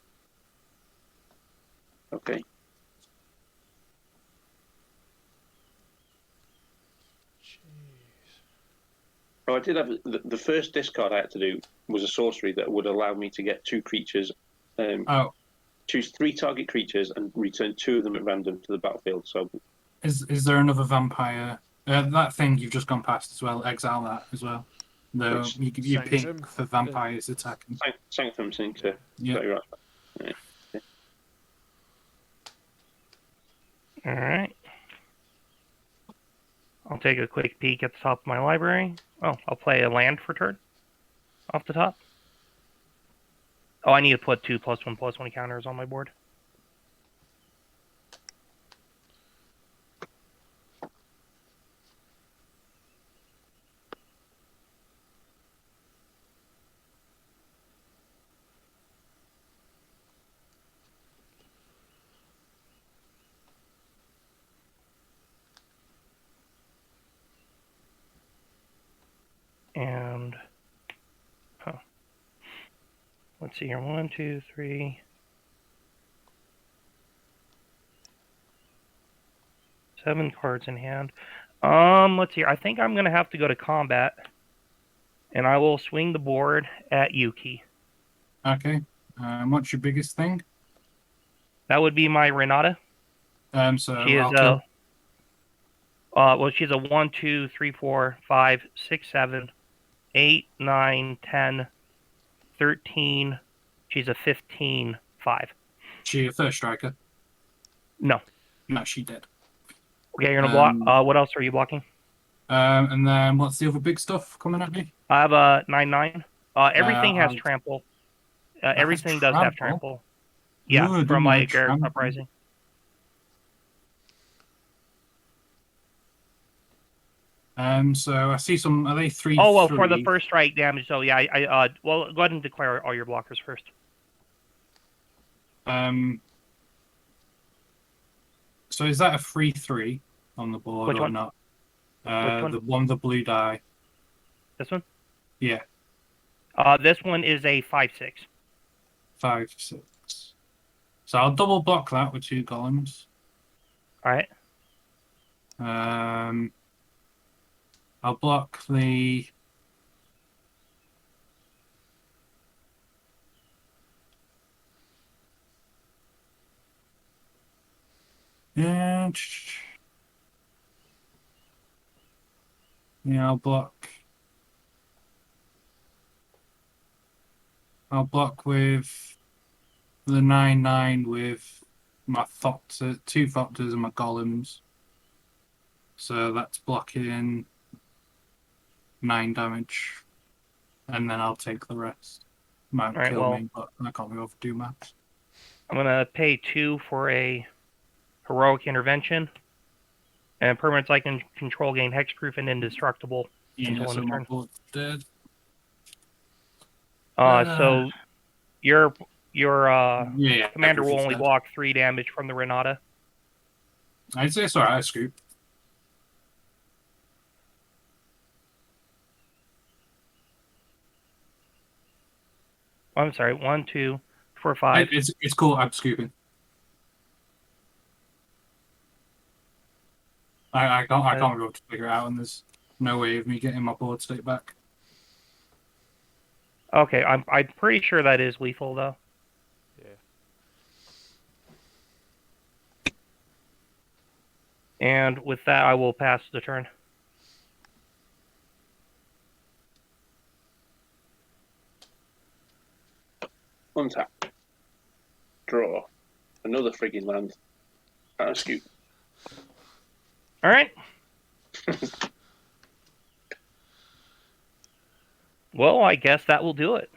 Okay. Jeez. Oh, I did have the first discard I had to do was a sorcery that would allow me to get 2 creatures, Oh, choose 3 target creatures and return 2 of them at random to the battlefield. So is there another vampire? That thing you've just gone past as well. Exile that as well. No, Which- you Sanctum? pink for vampires attacking. Sanctum seems to. Yeah. Right. Yeah. All right. I'll take a quick peek at the top of my library. Oh, I'll play a land for turn. Off the top. Oh, I need to put 2+1/+1 counters on my board. And let's see here. 1, 2, 3. 7 cards in hand. Let's see. I think I'm gonna have to go to combat, and I will swing the board at Yuki. Okay. What's your biggest thing? That would be my Renata. So She is I'll kill. well, she's a 1, 2, 3, 4, 5, 6, 7, 8, 9, 10, 13. She's a 15, 5. She a first striker? No. No, she did. Okay, you're gonna block. What else are you blocking? And then what's the other big stuff coming at me? I have a 9/9. Everything has I'll- trample. has Everything does have trample? trample. Yeah, Ooh, I from didn't my like Garrett trample. Uprising. So I see some. Are they 3? Oh well, for the first strike damage. So yeah, well, go ahead and declare all your blockers first. So is that a 3/3 on the board Which or one? not? Which one? The one, the blue die. This one. Yeah, This one is a 5/6. 5/6. So I'll double block that with 2 golems. All right. I'll block the. Yeah. Yeah, I'll block. I'll block with the 9/9 with my Thopter, 2 Thopters and my golems. So that's blocking 9 damage. And then I'll take the rest. Might Alright, kill well- me, but I can't be able to do maths. I'm gonna pay 2 for a heroic intervention, and permanents I can control gain hexproof and indestructible. Yeah, Until end so of my turn. board's dead. So your Yeah, commander will everything's only dead. block 3 damage from the Renata. I'd say it's alright, I scoop. Oh, I'm sorry. 1, 2, 4, 5. It's cool, I'm scooping. I can't be able to figure it out, and there's no way of me getting my board state back. Okay, I'm pretty sure that is lethal though. Yeah. And with that, I will pass the turn. Untap. Draw. Another frigging land. And a scoop. All right. Well, I guess that will do it.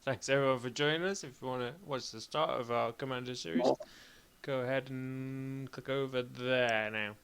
Thanks everyone for joining us. If you want to watch the start of our Commander series, go ahead and click over there now.